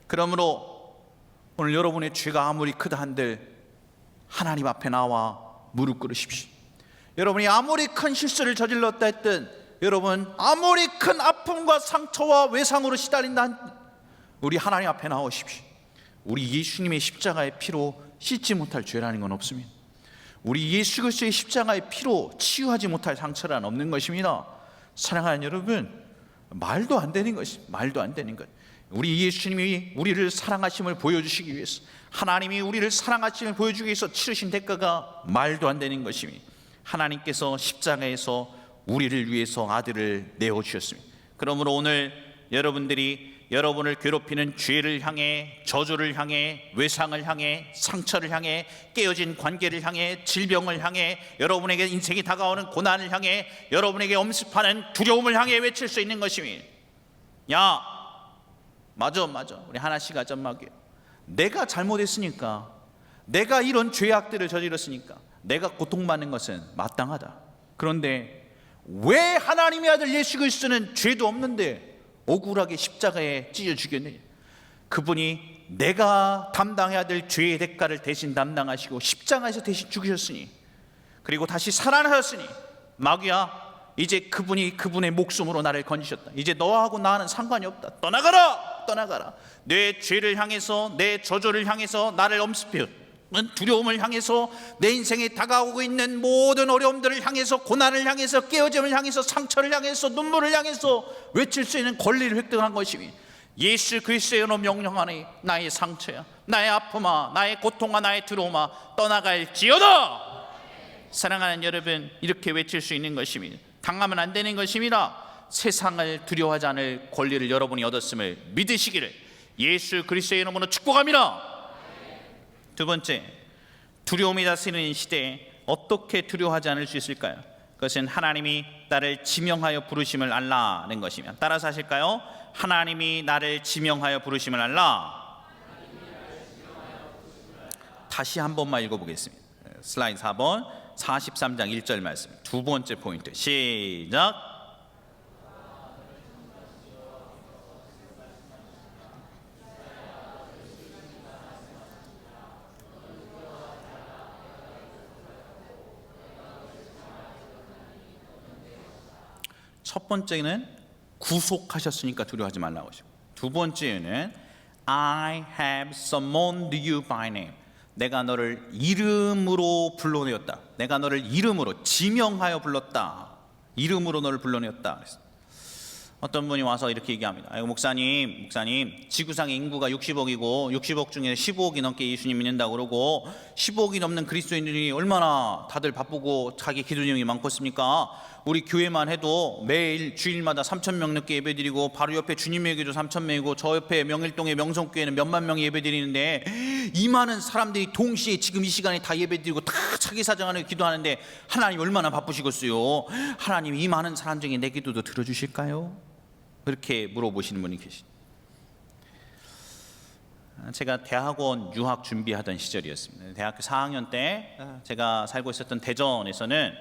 그러므로 오늘 여러분의 죄가 아무리 크다 한들 하나님 앞에 나와 무릎 꿇으십시오. 여러분이 아무리 큰 실수를 저질렀다 했든, 여러분 아무리 큰 아픔과 상처와 외상으로 시달린다 한들 우리 하나님 앞에 나오십시오. 우리 예수님의 십자가의 피로 씻지 못할 죄라는 건 없습니다. 우리 예수 그리스도의 십자가의 피로 치유하지 못할 상처란 없는 것입니다. 사랑하는 여러분, 말도 안 되는 것이 말도 안 되는 것. 우리 예수님이 우리를 사랑하심을 보여주시기 위해서, 하나님이 우리를 사랑하심을 보여주기 위해서 치르신 대가가 말도 안 되는 것입니다. 하나님께서 십자가에서 우리를 위해서 아들을 내어주셨습니다. 그러므로 오늘 여러분들이 여러분을 괴롭히는 죄를 향해, 저주를 향해, 외상을 향해, 상처를 향해, 깨어진 관계를 향해, 질병을 향해, 여러분에게 인생이 다가오는 고난을 향해, 여러분에게 엄습하는 두려움을 향해 외칠 수 있는 것입니다. 야, 맞아 우리 하나씩 하자 말이에요. 내가 잘못했으니까, 내가 이런 죄악들을 저질렀으니까 내가 고통받는 것은 마땅하다. 그런데 왜 하나님의 아들 예수 그리스도는 죄도 없는데 억울하게 십자가에 찢어 죽였느냐? 그분이 내가 담당해야 될 죄의 대가를 대신 담당하시고 십자가에서 대신 죽으셨으니, 그리고 다시 살아나셨으니, 마귀야 이제 그분이 그분의 목숨으로 나를 건지셨다. 이제 너하고 나는 상관이 없다. 떠나가라. 내 죄를 향해서, 내 저주를 향해서, 나를 엄습해 두려움을 향해서, 내 인생에 다가오고 있는 모든 어려움들을 향해서, 고난을 향해서, 깨어짐을 향해서, 상처를 향해서, 눈물을 향해서 외칠 수 있는 권리를 획득한 것이니, 예수 그리스도의 이름으로 명령하니 나의 상처야, 나의 아픔아, 나의 고통아, 나의 두려움아 떠나갈지어다. 사랑하는 여러분, 이렇게 외칠 수 있는 것입니다. 당하면 안 되는 것입니다. 세상을 두려워하지 않을 권리를 여러분이 얻었음을 믿으시기를 예수 그리스도의 이름으로 축복합니다. 두 번째, 두려움이 다스리는 시대에 어떻게 두려워하지 않을 수 있을까요? 그것은 하나님이 나를 지명하여 부르심을 알라는 것이며, 따라서 하실까요? 하나님이 나를 지명하여 부르심을 알라. 다시 한 번만 읽어보겠습니다. 슬라이드 4번 43장 1절 말씀, 두 번째 포인트 시작. 첫 번째는 구속하셨으니까 두려워하지 말라고 하시고, 두 번째는 I have summoned you by name. 내가 너를 이름으로 불러내었다. 내가 너를 이름으로 지명하여 불렀다. 이름으로 너를 불러내었다. 어떤 분이 와서 이렇게 얘기합니다. 아이고, 목사님 지구상의 인구가 60억이고 60억 중에 15억이 넘게 예수님 믿는다고 그러고 15억이 넘는 그리스도인들이 얼마나 다들 바쁘고 자기 기도님이 많겠습니까? 우리 교회만 해도 매일 주일마다 3,000명 넘게 예배드리고 바로 옆에 주님의 교회도 3,000명이고 저 옆에 명일동의 명성교회는 몇만 명이 예배드리는데 이 많은 사람들이 동시에 지금 이 시간에 다 예배드리고 다 자기 사정 안에 기도하는데 하나님 얼마나 바쁘시겠어요? 하나님 이 많은 사람 중에 내 기도도 들어주실까요? 그렇게 물어보시는 분이 계십니다. 제가 대학원 유학 준비하던 시절이었습니다. 대학교 4학년 때 제가 살고 있었던 대전에서는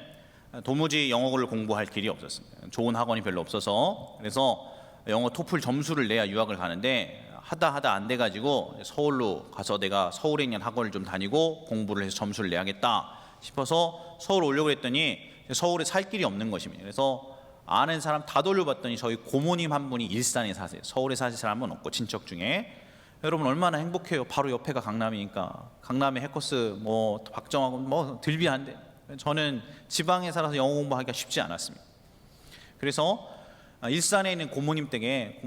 도무지 영어를 공부할 길이 없었습니다. 좋은 학원이 별로 없어서, 그래서 영어 토플 점수를 내야 유학을 가는데 하다 안 돼가지고 서울로 가서 내가 서울에 있는 학원을 좀 다니고 공부를 해서 점수를 내야겠다 싶어서 서울 오려고 했더니 서울에 살 길이 없는 것입니다. 그래서 아는 사람 다 돌려봤더니 저희 고모님 한 분이 일산에 사세요. 서울에 사실 사람은 없고 친척 중에. 여러분 얼마나 행복해요. 바로 옆에가 강남이니까. 강남에 해커스 뭐 박정하고 뭐 들비한데 저는 지방에 살아서 영어 공부하기가 쉽지 않았습니다. 그래서 일산에 있는 고모님 댁에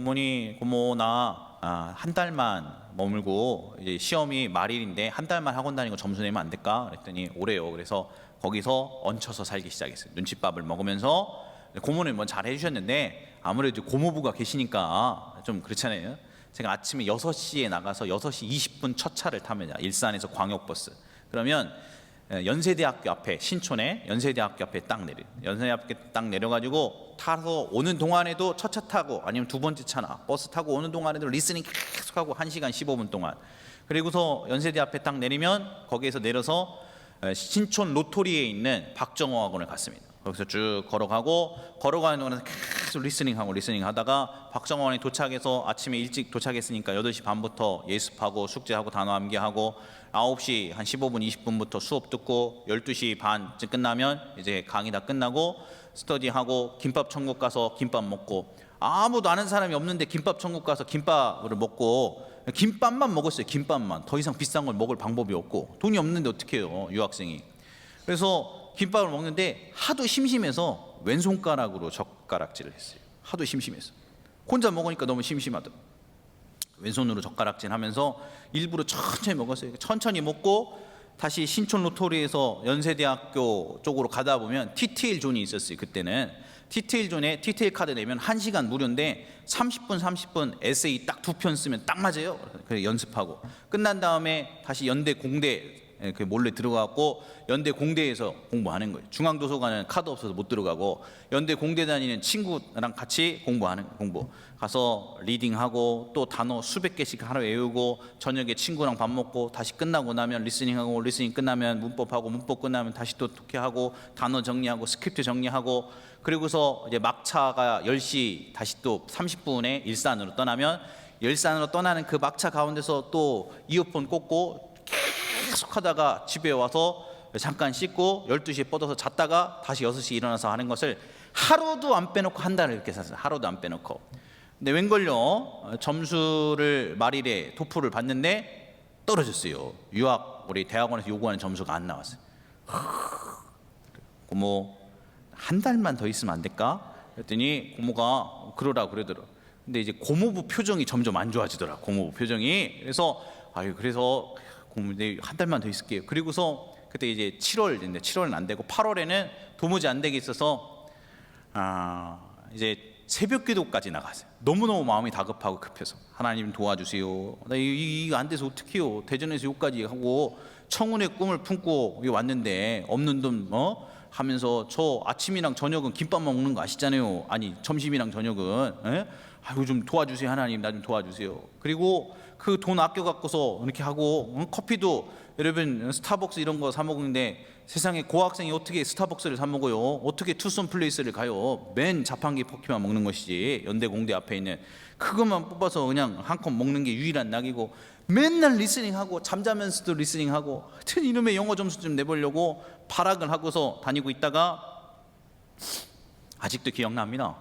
고모 나 한 달만 머물고 이제 시험이 말일인데 한 달만 학원 다니고 점수 내면 안 될까? 그랬더니 오래요. 그래서 거기서 얹혀서 살기 시작했어요. 눈칫밥을 먹으면서. 고모는 뭐 잘 해주셨는데 아무래도 고모부가 계시니까 좀 그렇잖아요. 제가 아침에 6시에 나가서 6시 20분 첫 차를 타면 일산에서 광역버스, 그러면 연세대학교 앞에, 신촌에 연세대학교 앞에 딱 내려요. 연세대학교 딱 내려가지고 타서 오는 동안에도 첫 차 타고 아니면 두 번째 차나 버스 타고 오는 동안에도 리스닝 계속하고 1시간 15분 동안. 그리고서 연세대 앞에 딱 내리면 거기에서 내려서 신촌 로터리에 있는 박정호 학원을 갔습니다. 거기서 쭉 걸어가는 동안에 계속 리스닝 하다가 박정원에 도착해서 아침에 일찍 도착했으니까 8시 반부터 예습하고 숙제하고 단어 암기하고 9시 한 15분 20분부터 수업 듣고 12시 반쯤 끝나면 이제 강의 다 끝나고 스터디하고 김밥 천국 가서 김밥 먹고, 아무도 아는 사람이 없는데 김밥 천국 가서 김밥을 먹고 김밥만 먹었어요. 김밥만. 더 이상 비싼 걸 먹을 방법이 없고 돈이 없는데 어떻게 해요, 유학생이. 그래서 김밥을 먹는데 하도 심심해서 왼손가락으로 젓가락질을 했어요. 하도 심심해서. 혼자 먹으니까 너무 심심하더라고요. 왼손으로 젓가락질 하면서 일부러 천천히 먹었어요. 천천히 먹고 다시 신촌 로터리에서 연세대학교 쪽으로 가다 보면 TTL 존이 있었어요. 그때는 TTL 존에 TTL 카드 내면 1시간 무료인데 30분 에세이 딱 2편 쓰면 딱 맞아요. 그래서 연습하고 끝난 다음에 다시 연대 공대 몰래 들어가고 연대 공대에서 공부하는 거예요. 중앙도서관은 카드 없어서 못 들어가고 연대 공대 다니는 친구랑 같이 공부 가서 리딩하고 또 단어 수백 개씩 하루 외우고 저녁에 친구랑 밥 먹고 다시 끝나고 나면 리스닝하고 리스닝 끝나면 문법하고 문법 끝나면 다시 또 독해하고 단어 정리하고 스크립트 정리하고, 그리고서 이제 막차가 10시 다시 또 30분에 일산으로 떠나면 일산으로 떠나는 그 막차 가운데서 또 이어폰 꽂고 계속 하다가 집에 와서 잠깐 씻고 12시에 뻗어서 잤다가 다시 6시에 일어나서 하는 것을 하루도 안 빼놓고 한 달을 이렇게 샀어요. 하루도 안 빼놓고. 근데 웬걸요, 점수를 말일에 토플을 봤는데 떨어졌어요. 유학 우리 대학원에서 요구하는 점수가 안 나왔어요. 고모 한 달만 더 있으면 안 될까? 그랬더니 고모가 그러더라고요. 근데 이제 고모부 표정이 점점 안 좋아지더라. 고모부 표정이. 그래서 그래서 한 달만 더 있을게요. 그리고서 그때 이제 7월인데 7월은 안 되고 8월에는 도무지 안 되게 있어서 이제 새벽 기도까지 나갔어요. 너무너무 마음이 다급하고 급해서 하나님 도와주세요. 나 이거 안 돼서 어떡해요. 대전에서 여기까지 하고 청운의 꿈을 품고 여기 왔는데 없는 돈 하면서 저 아침이랑 저녁은 김밥만 먹는 거 아시잖아요. 아니 점심이랑 저녁은 아이고 좀 도와주세요. 하나님 나 좀 도와주세요. 그리고 그 돈 아껴 갖고서 이렇게 하고 커피도 여러분 스타벅스 이런 거 사 먹는데 세상에 고학생이 어떻게 스타벅스를 사 먹어요? 어떻게 투썸 플레이스를 가요? 맨 자판기 포키만 먹는 것이지. 연대 공대 앞에 있는 그것만 뽑아서 그냥 한 컵 먹는 게 유일한 낙이고 맨날 리스닝하고 잠자면서도 리스닝하고 하여튼 이놈의 영어 점수 좀 내보려고 발악을 하고서 다니고 있다가 아직도 기억납니다.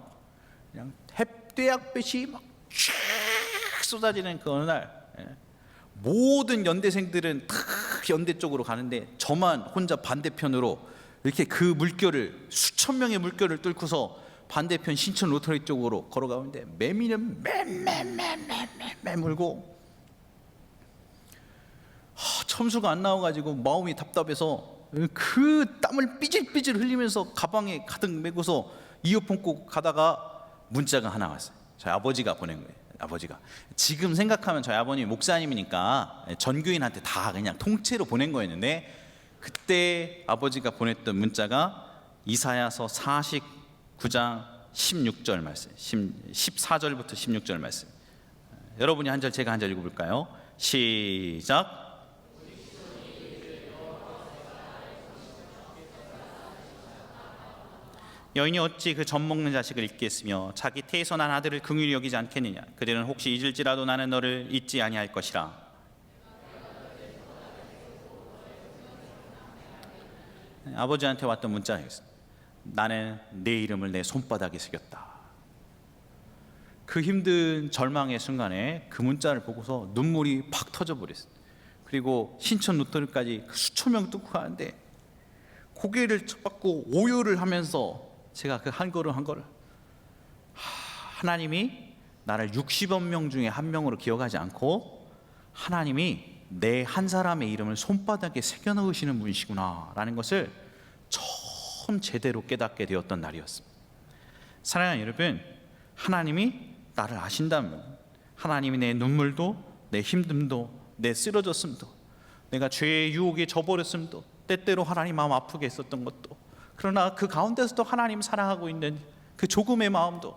그냥 햇대학볕이 막 쫙 쏟아지는 그 어느 날 모든 연대생들은 다 연대 쪽으로 가는데 저만 혼자 반대편으로 이렇게 그 물결을 수천 명의 물결을 뚫고서 반대편 신촌 로터리 쪽으로 걸어가는데 매미는 매 물고 점수가 안 나와가지고 마음이 답답해서 그 땀을 삐질삐질 흘리면서 가방에 가득 메고서 이어폰 꽂고 가다가 문자가 하나 왔어요. 저희 아버지가 보낸 거예요. 아버지가 지금 생각하면 저희 아버님이 목사님이니까 전교인한테 다 그냥 통째로 보낸 거였는데 그때 아버지가 보냈던 문자가 이사야서 49장 16절 말씀 14절부터 16절 말씀. 여러분이 한 절 제가 한 절 읽어볼까요? 시작. 여인이 어찌 그 젖 먹는 자식을 잊겠으며 자기 태에서 난 아들을 긍휼히 여기지 않겠느냐. 그들은 혹시 잊을지라도 나는 너를 잊지 아니할 것이라. 아버지한테 왔던 문자였어요. 나는 내 이름을 내 손바닥에 새겼다. 그 힘든 절망의 순간에 그 문자를 보고서 눈물이 팍 터져버렸어요. 그리고 신촌 로터리까지 수천 명 뚫고 가는데 고개를 쳐받고 오열을 하면서 제가 그 한 걸음 한 걸음 하나님이 나를 60억 명 중에 한 명으로 기억하지 않고 하나님이 내 한 사람의 이름을 손바닥에 새겨 넣으시는 분이시구나 라는 것을 처음 제대로 깨닫게 되었던 날이었습니다. 사랑하는 여러분, 하나님이 나를 아신다면 하나님이 내 눈물도 내 힘듦도 내 쓰러졌음도 내가 죄의 유혹에 져버렸음도 때때로 하나님 마음 아프게 했었던 것도 그러나 그 가운데서도 하나님 사랑하고 있는 그 조금의 마음도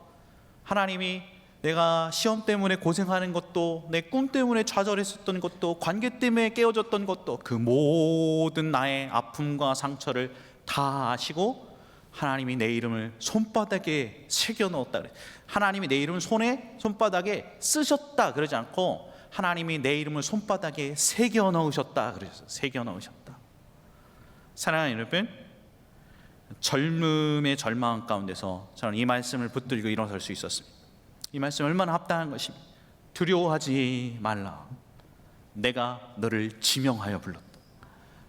하나님이 내가 시험 때문에 고생하는 것도 내 꿈 때문에 좌절했었던 것도 관계 때문에 깨어졌던 것도 그 모든 나의 아픔과 상처를 다 아시고 하나님이 내 이름을 손바닥에 새겨 넣었다 그래. 하나님이 내 이름을 손바닥에 쓰셨다 그러지 않고 하나님이 내 이름을 손바닥에 새겨 넣으셨다 그러셨어요. 새겨 넣으셨다. 사랑하는 여러분, 젊음의 절망 가운데서 저는 이 말씀을 붙들고 일어설 수 있었습니다. 이 말씀 얼마나 합당한 것입니다. 두려워하지 말라. 내가 너를 지명하여 불렀다.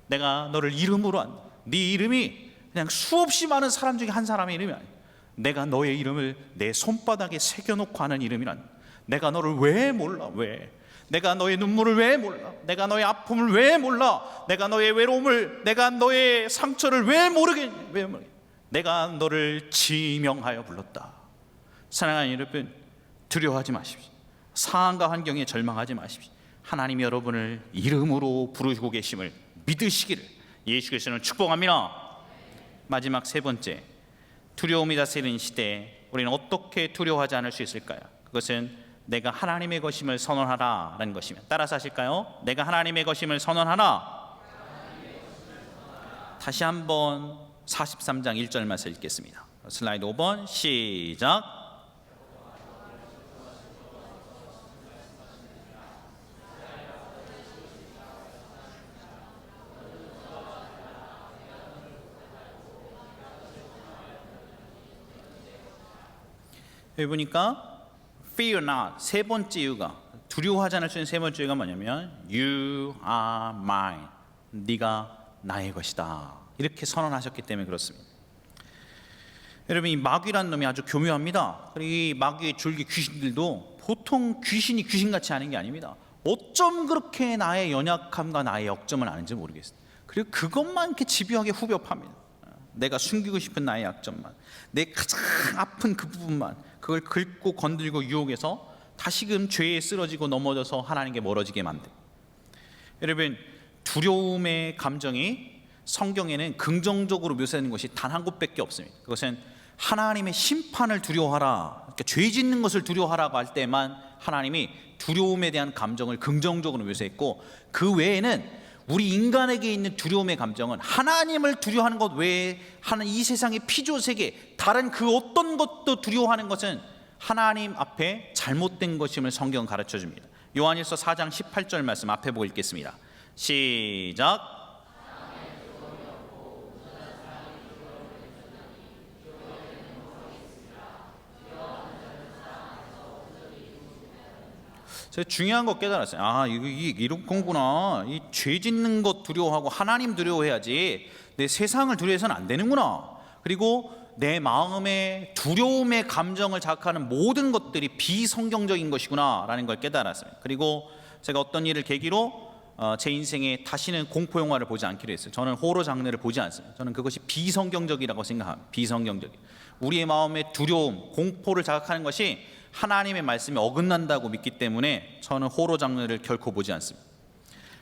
내가 너를 이름으로 한다. 네 이름이 그냥 수없이 많은 사람 중에 한 사람의 이름이 아니야. 내가 너의 이름을 내 손바닥에 새겨놓고 하는 이름이란. 내가 너를 왜 몰라? 왜? 내가 너의 눈물을 왜 몰라? 내가 너의 아픔을 왜 몰라? 내가 너의 외로움을, 내가 너의 상처를 왜 모르겠냐? 왜 모르겠냐? 내가 너를 지명하여 불렀다. 사랑하는 여러분, 두려워하지 마십시오. 상황과 환경에 절망하지 마십시오. 하나님이 여러분을 이름으로 부르시고 계심을 믿으시기를 예수 그리스도는 축복합니다. 마지막 세 번째, 두려움이 다스리는 시대에 우리는 어떻게 두려워하지 않을 수 있을까요? 그것은 내가 하나님의 것임을 선언하라라는 것이면 따라서 하실까요? 내가 하나님의 것임을 선언하라. 다시 한번 43장 1절 말씀 읽겠습니다. 슬라이드 5번 시작. 여기 보니까 Fear not. 세 번째 이유가 두려워하지 않을 수 있는 세 번째 이유가 뭐냐면 You are mine. 네가 나의 것이다. 이렇게 선언하셨기 때문에 그렇습니다. 여러분, 이 마귀라는 놈이 아주 교묘합니다. 그리고 이 마귀의 줄기 귀신들도 보통 귀신이 귀신같이 아는 게 아닙니다. 어쩜 그렇게 나의 연약함과 나의 약점을 아는지 모르겠어요. 그리고 그것만 이렇게 집요하게 후벼팝니다. 내가 숨기고 싶은 나의 약점만, 내 가장 아픈 그 부분만, 그걸 긁고 건들고 유혹해서 다시금 죄에 쓰러지고 넘어져서 하나님께 멀어지게 만듭니다. 여러분, 두려움의 감정이 성경에는 긍정적으로 묘사되는 것이 단 한 곳밖에 없습니다. 그것은 하나님의 심판을 두려워하라, 그러니까 죄 짓는 것을 두려워하라고 할 때만 하나님이 두려움에 대한 감정을 긍정적으로 묘사했고, 그 외에는 우리 인간에게 있는 두려움의 감정은 하나님을 두려워하는 것 외에 하는 이 세상의 피조세계 다른 그 어떤 것도 두려워하는 것은 하나님 앞에 잘못된 것임을 성경은 가르쳐 줍니다. 요한일서 4장 18절 말씀 앞에 보고 읽겠습니다. 시작. 제가 중요한 거 깨달았어요. 아, 이런 공부나. 이 죄 짓는 것 두려워하고 하나님 두려워해야지 내 세상을 두려워해서는 안 되는구나. 그리고 내 마음의 두려움의 감정을 자극하는 모든 것들이 비성경적인 것이구나 라는 걸 깨달았어요. 그리고 제가 어떤 일을 계기로 제 인생에 다시는 공포 영화를 보지 않기로 했어요. 저는 호러 장르를 보지 않습니다. 저는 그것이 비성경적이라고 생각합니다. 비성경적이. 우리의 마음의 두려움, 공포를 자극하는 것이 하나님의 말씀에 어긋난다고 믿기 때문에 저는 호러 장르를 결코 보지 않습니다.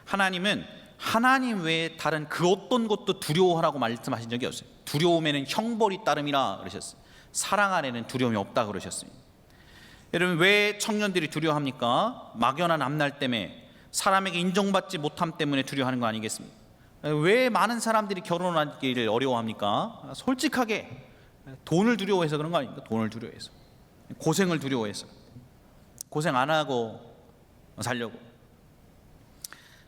하나님은 하나님 외에 다른 그 어떤 것도 두려워하라고 말씀하신 적이 없어요. 두려움에는 형벌이 따름이라 그러셨어요. 사랑 안에는 두려움이 없다 그러셨습니다. 여러분, 왜 청년들이 두려워합니까? 막연한 앞날 때문에, 사람에게 인정받지 못함 때문에 두려워하는 거 아니겠습니까? 왜 많은 사람들이 결혼하기를 어려워합니까? 솔직하게 돈을 두려워해서 그런 거 아닙니까? 돈을 두려워해서, 고생을 두려워해서, 고생 안 하고 살려고.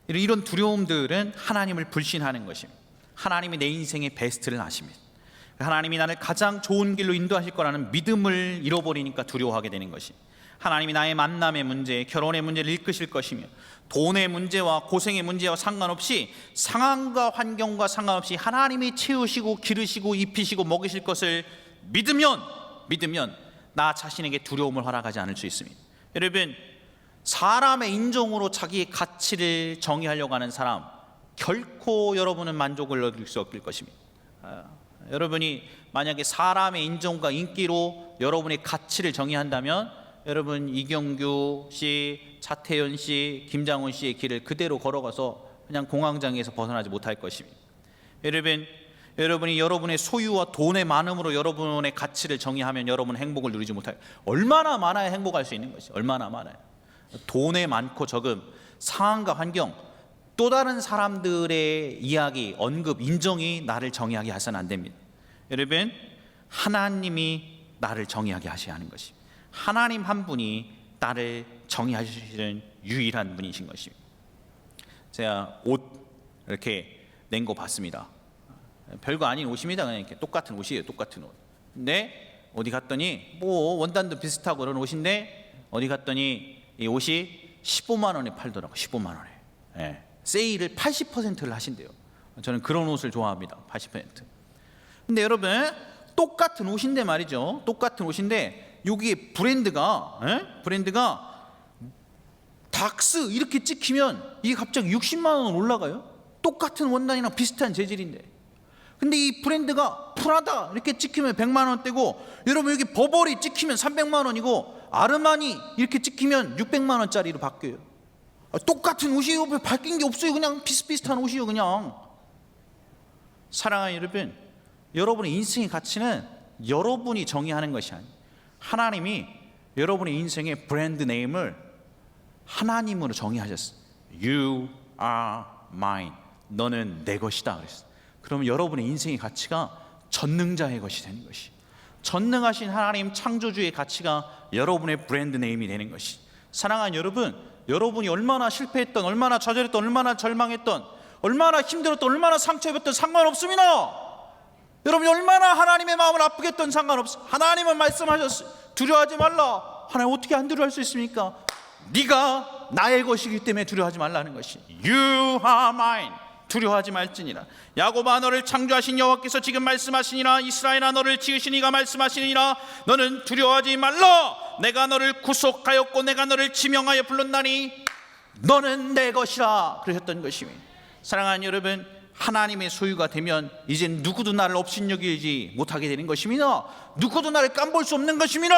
이런 두려움들은 하나님을 불신하는 것입니다. 하나님이 내 인생의 베스트를 아십니다. 하나님이 나를 가장 좋은 길로 인도하실 거라는 믿음을 잃어버리니까 두려워하게 되는 것입니다. 하나님이 나의 만남의 문제, 결혼의 문제를 이끄실 것이며, 돈의 문제와 고생의 문제와 상관없이, 상황과 환경과 상관없이 하나님이 채우시고 기르시고 입히시고 먹이실 것을 믿으면 나 자신에게 두려움을 허락하지 않을 수 있습니다. 여러분, 사람의 인정으로 자기의 가치를 정의하려고 하는 사람, 결코 여러분은 만족을 얻을 수 없을 것입니다. 여러분이 만약에 사람의 인정과 인기로 여러분의 가치를 정의한다면 여러분 이경규 씨, 차태현 씨, 김장훈 씨의 길을 그대로 걸어가서 그냥 공황장애에서 벗어나지 못할 것입니다. 여러분이 여러분의 소유와 돈의 많음으로 여러분의 가치를 정의하면 여러분은 행복을 누리지 못할, 얼마나 많아야 행복할 수 있는 것이, 얼마나 많아요. 돈의 많고 적음, 상황과 환경, 또 다른 사람들의 이야기, 언급, 인정이 나를 정의하게 해서는 안 됩니다. 여러분, 하나님이 나를 정의하게 하셔야 하는 것입니다. 하나님 한 분이 나를 정의하시는 유일한 분이신 것입니다. 제가 옷 이렇게 낸 거 봤습니다. 별거 아닌 옷입니다. 그냥 이렇게 똑같은 옷이에요. 똑같은 옷. 근데 어디 갔더니 뭐 원단도 비슷하고 그런 옷인데 어디 갔더니 이 옷이 15만 원에 팔더라고. 15만 원에. 예. 세일을 80%를 하신대요. 저는 그런 옷을 좋아합니다. 80%. 근데 여러분, 똑같은 옷인데 말이죠. 똑같은 옷인데 여기에 브랜드가 닥스 이렇게 찍히면 이게 갑자기 60만 원 올라가요. 똑같은 원단이랑 비슷한 재질인데. 근데 이 브랜드가 프라다 이렇게 찍히면 100만 원대고, 여러분 여기 버버리 찍히면 300만 원이고, 아르마니 이렇게 찍히면 600만 원짜리로 바뀌어요. 똑같은 옷이에요. 바뀐 게 없어요. 그냥 비슷비슷한 옷이에요. 그냥. 사랑하는 여러분, 여러분의 인생의 가치는 여러분이 정의하는 것이 아니에요. 하나님이 여러분의 인생의 브랜드 네임을 하나님으로 정의하셨어요. You are mine. 너는 내 것이다 그랬어요. 그러면 여러분의 인생의 가치가 전능자의 것이 되는 것이, 전능하신 하나님 창조주의 가치가 여러분의 브랜드 네임이 되는 것이. 사랑하는 여러분, 여러분이 얼마나 실패했던, 얼마나 좌절했던, 얼마나 절망했던, 얼마나 힘들었던, 얼마나 상처입었던 상관없습니다. 여러분이 얼마나 하나님의 마음을 아프게 했던 상관없어요. 하나님은 말씀하셨어요. 두려워하지 말라. 하나님 어떻게 안 두려워할 수 있습니까? 네가 나의 것이기 때문에 두려워하지 말라는 것이. You are mine. 두려워하지 말지니라. 야곱아, 너를 창조하신 여호와께서 지금 말씀하시니라. 이스라엘아, 너를 지으신 이가 말씀하시니라. 너는 두려워하지 말라. 내가 너를 구속하였고 내가 너를 지명하여 불렀나니 너는 내 것이라 그러셨던 것입니다. 사랑하는 여러분, 하나님의 소유가 되면 이제 누구도 나를 업신여기지 못하게 되는 것입니다. 누구도 나를 깜볼 수 없는 것입니다.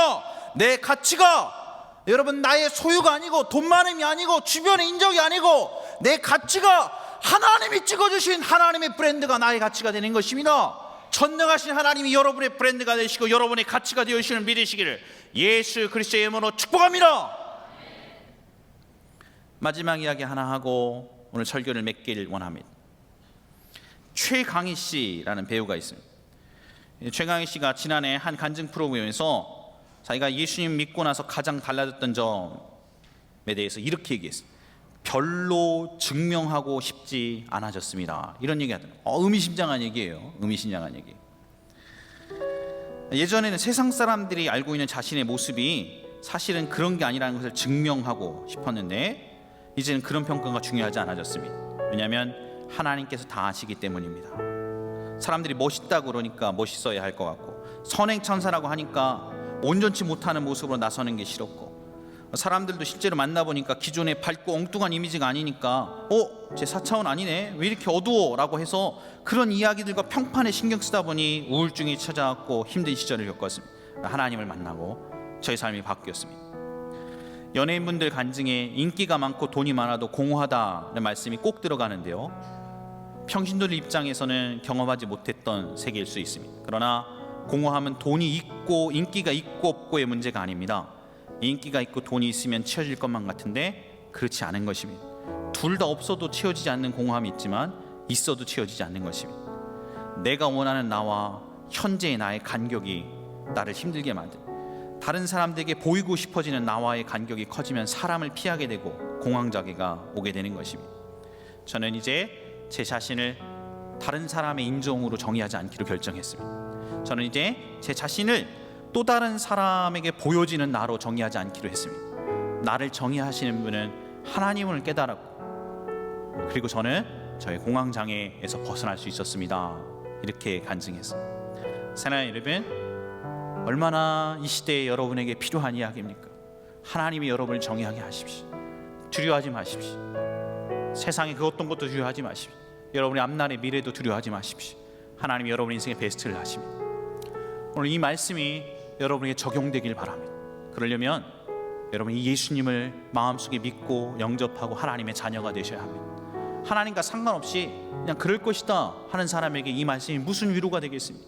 내 가치가 여러분 나의 소유가 아니고 돈 많음이 아니고 주변의 인정이 아니고 내 가치가 하나님이 찍어주신 하나님의 브랜드가 나의 가치가 되는 것입니다. 전능하신 하나님이 여러분의 브랜드가 되시고 여러분의 가치가 되어주시는 믿으시기를 예수 그리스도의 이름으로 축복합니다. 마지막 이야기 하나 하고 오늘 설교를 맺기를 원합니다. 최강희 씨라는 배우가 있습니다. 최강희 씨가 지난해 한 간증 프로그램에서 자기가 예수님 믿고 나서 가장 달라졌던 점에 대해서 이렇게 얘기했어요. 별로 증명하고 싶지 않아졌습니다. 이런 얘기 하더라고요. 의미심장한 얘기예요. 의미심장한 얘기. 예전에는 세상 사람들이 알고 있는 자신의 모습이 사실은 그런 게 아니라는 것을 증명하고 싶었는데 이제는 그런 평가가 중요하지 않아졌습니다. 왜냐하면 하나님께서 다 아시기 때문입니다. 사람들이 멋있다고 그러니까 멋있어야 할 것 같고 선행천사라고 하니까 온전치 못하는 모습으로 나서는 게 싫었고 사람들도 실제로 만나보니까 기존의 밝고 엉뚱한 이미지가 아니니까 쟤 4차원 아니네 왜 이렇게 어두워 라고 해서 그런 이야기들과 평판에 신경 쓰다 보니 우울증이 찾아왔고 힘든 시절을 겪었습니다. 하나님을 만나고 저의 삶이 바뀌었습니다. 연예인분들 간증에 인기가 많고 돈이 많아도 공허하다는 말씀이 꼭 들어가는데요, 평신도들 입장에서는 경험하지 못했던 세계일 수 있습니다. 그러나 공허함은 돈이 있고 인기가 있고 없고의 문제가 아닙니다. 인기가 있고 돈이 있으면 채워질 것만 같은데 그렇지 않은 것입니다. 둘 다 없어도 채워지지 않는 공허함이 있지만 있어도 채워지지 않는 것입니다. 내가 원하는 나와 현재의 나의 간격이 나를 힘들게 만든, 다른 사람들에게 보이고 싶어지는 나와의 간격이 커지면 사람을 피하게 되고 공황장애가 오게 되는 것입니다. 저는 이제 제 자신을 다른 사람의 인종으로 정의하지 않기로 결정했습니다. 저는 이제 제 자신을 또 다른 사람에게 보여지는 나로 정의하지 않기로 했습니다. 나를 정의하시는 분은 하나님을 깨달았고 그리고 저는 저의 공황장애에서 벗어날 수 있었습니다. 이렇게 간증했습니다. 사랑하는 여러분, 얼마나 이 시대에 여러분에게 필요한 이야기입니까? 하나님이 여러분을 정의하게 하십시오. 두려워하지 마십시오. 세상의 그 어떤 것도 두려워하지 마십시오. 여러분의 앞날의 미래도 두려워하지 마십시오. 하나님이 여러분의 인생의 베스트를 하십니다. 오늘 이 말씀이 여러분에게 적용되길 바랍니다. 그러려면 여러분이 예수님을 마음속에 믿고 영접하고 하나님의 자녀가 되셔야 합니다. 하나님과 상관없이 그냥 그럴 것이다 하는 사람에게 이 말씀이 무슨 위로가 되겠습니까?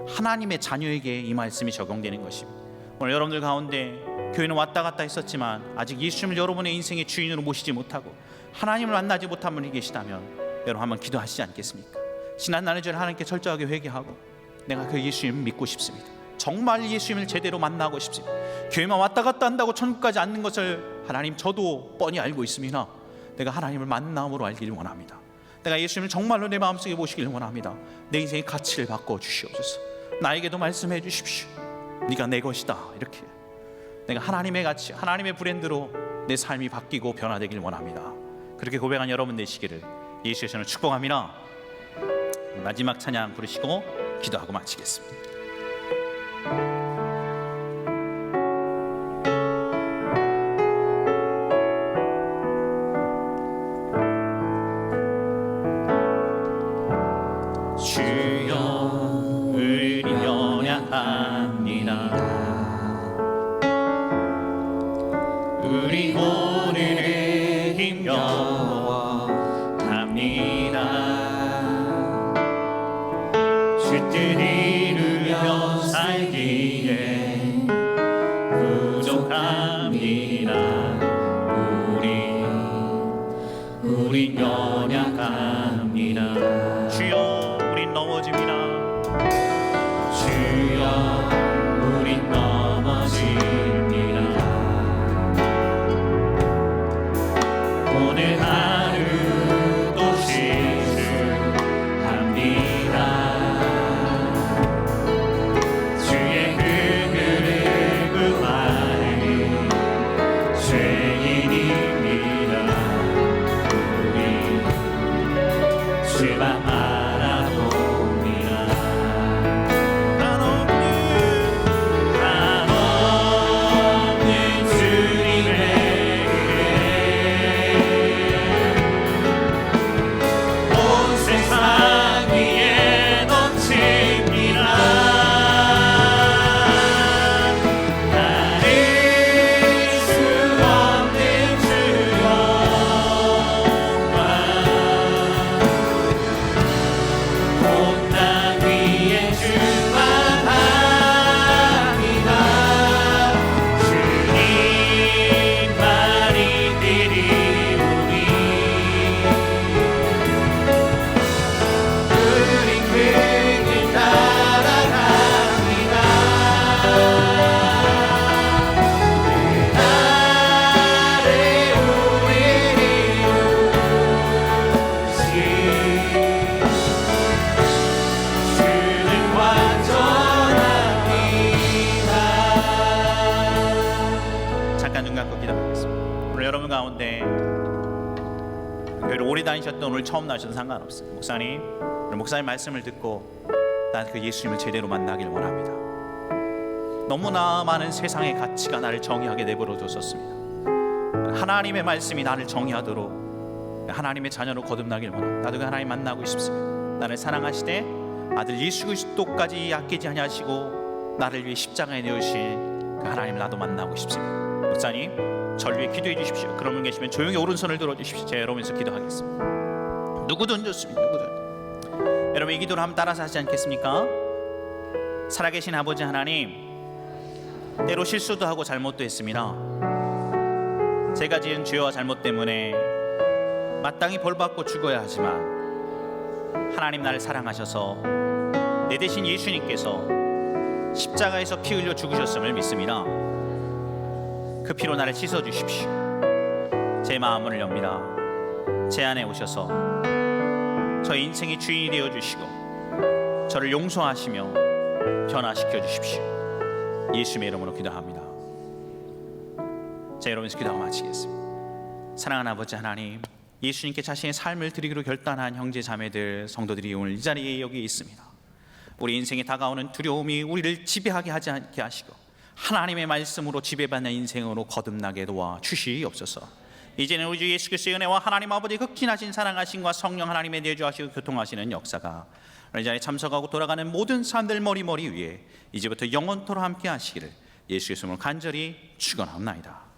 하나님의 자녀에게 이 말씀이 적용되는 것입니다. 오늘 여러분들 가운데 교회는 왔다 갔다 했었지만 아직 예수님을 여러분의 인생의 주인으로 모시지 못하고 하나님을 만나지 못한 분이 계시다면 여러분 한번 기도하시지 않겠습니까? 지난 주일 하나님께 철저하게 회개하고 내가 그 예수님을 믿고 싶습니다. 정말 예수님을 제대로 만나고 싶습니다. 교회만 왔다 갔다 한다고 천국까지 앉는 것을 하나님 저도 뻔히 알고 있습니다. 내가 하나님을 만남으로 알기를 원합니다. 내가 예수님을 정말로 내 마음속에 모시기를 원합니다. 내 인생의 가치를 바꿔 주시옵소서. 나에게도 말씀해 주십시오. 네가 내 것이다. 이렇게 내가 하나님의 가치, 하나님의 브랜드로 내 삶이 바뀌고 변화되길 원합니다. 그렇게 고백한 여러분 되시기를 예수의 이름으로 축복합니다. 마지막 찬양 부르시고 기도하고 마치겠습니다. 주여 우리 연약합니다. 우리 오늘의 힘겨워합니다. 주 뜻 이루며 살기에 부족합니다. 우리 연약합니다. 주여 우린 넘어집니다. 주여 우린 넘어집니다. 오늘 하루도 실수합니다. 주의 그늘을 구하는 죄인입니다. 우리 교회를 오래 다니셨던 오늘 처음 나셔도 상관없어요. 목사님, 오늘 목사님 말씀을 듣고 난 그 예수님을 제대로 만나길 원합니다. 너무나 많은 세상의 가치가 나를 정의하게 내버려 뒀었습니다. 하나님의 말씀이 나를 정의하도록 하나님의 자녀로 거듭나길 원합니다. 나도 그 하나님 만나고 싶습니다. 나를 사랑하시되 아들 예수 그리스도까지 아끼지 아니하시고 나를 위해 십자가에 내어주신 그 하나님 나도 만나고 싶습니다. 목사님, 저를 위해 기도해 주십시오. 그런 분 계시면 조용히 오른손을 들어 주십시오. 제가 여러분에서 기도하겠습니다. 누구든 좋습니다. 누구든. 여러분 이 기도를 한번 따라서 하지 않겠습니까? 살아계신 아버지 하나님, 때로 실수도 하고 잘못도 했습니다. 제가 지은 죄와 잘못 때문에 마땅히 벌받고 죽어야 하지만 하나님 나를 사랑하셔서 내 대신 예수님께서 십자가에서 피 흘려 죽으셨음을 믿습니다. 그 피로 나를 씻어주십시오. 제 마음을 엽니다. 제 안에 오셔서 저의 인생의 주인이 되어주시고 저를 용서하시며 변화시켜 주십시오. 예수님의 이름으로 기도합니다. 자, 여러분께서 기도하고 마치겠습니다. 사랑하는 아버지 하나님, 예수님께 자신의 삶을 드리기로 결단한 형제 자매들 성도들이 오늘 이 자리에 여기 있습니다. 우리 인생에 다가오는 두려움이 우리를 지배하게 하지 않게 하시고 하나님의 말씀으로 지배받는 인생으로 거듭나게 도와 주시옵소서. 이제는 우리 주 예수 그리스도의 은혜와 하나님 아버지의 극진하신 사랑하심과 성령 하나님의 내주하시고 교통하시는 역사가 이 자리에 참석하고 돌아가는 모든 사람들 머리 위에 이제부터 영원토록 함께 하시기를 예수 그리스도로 간절히 축원하옵나이다.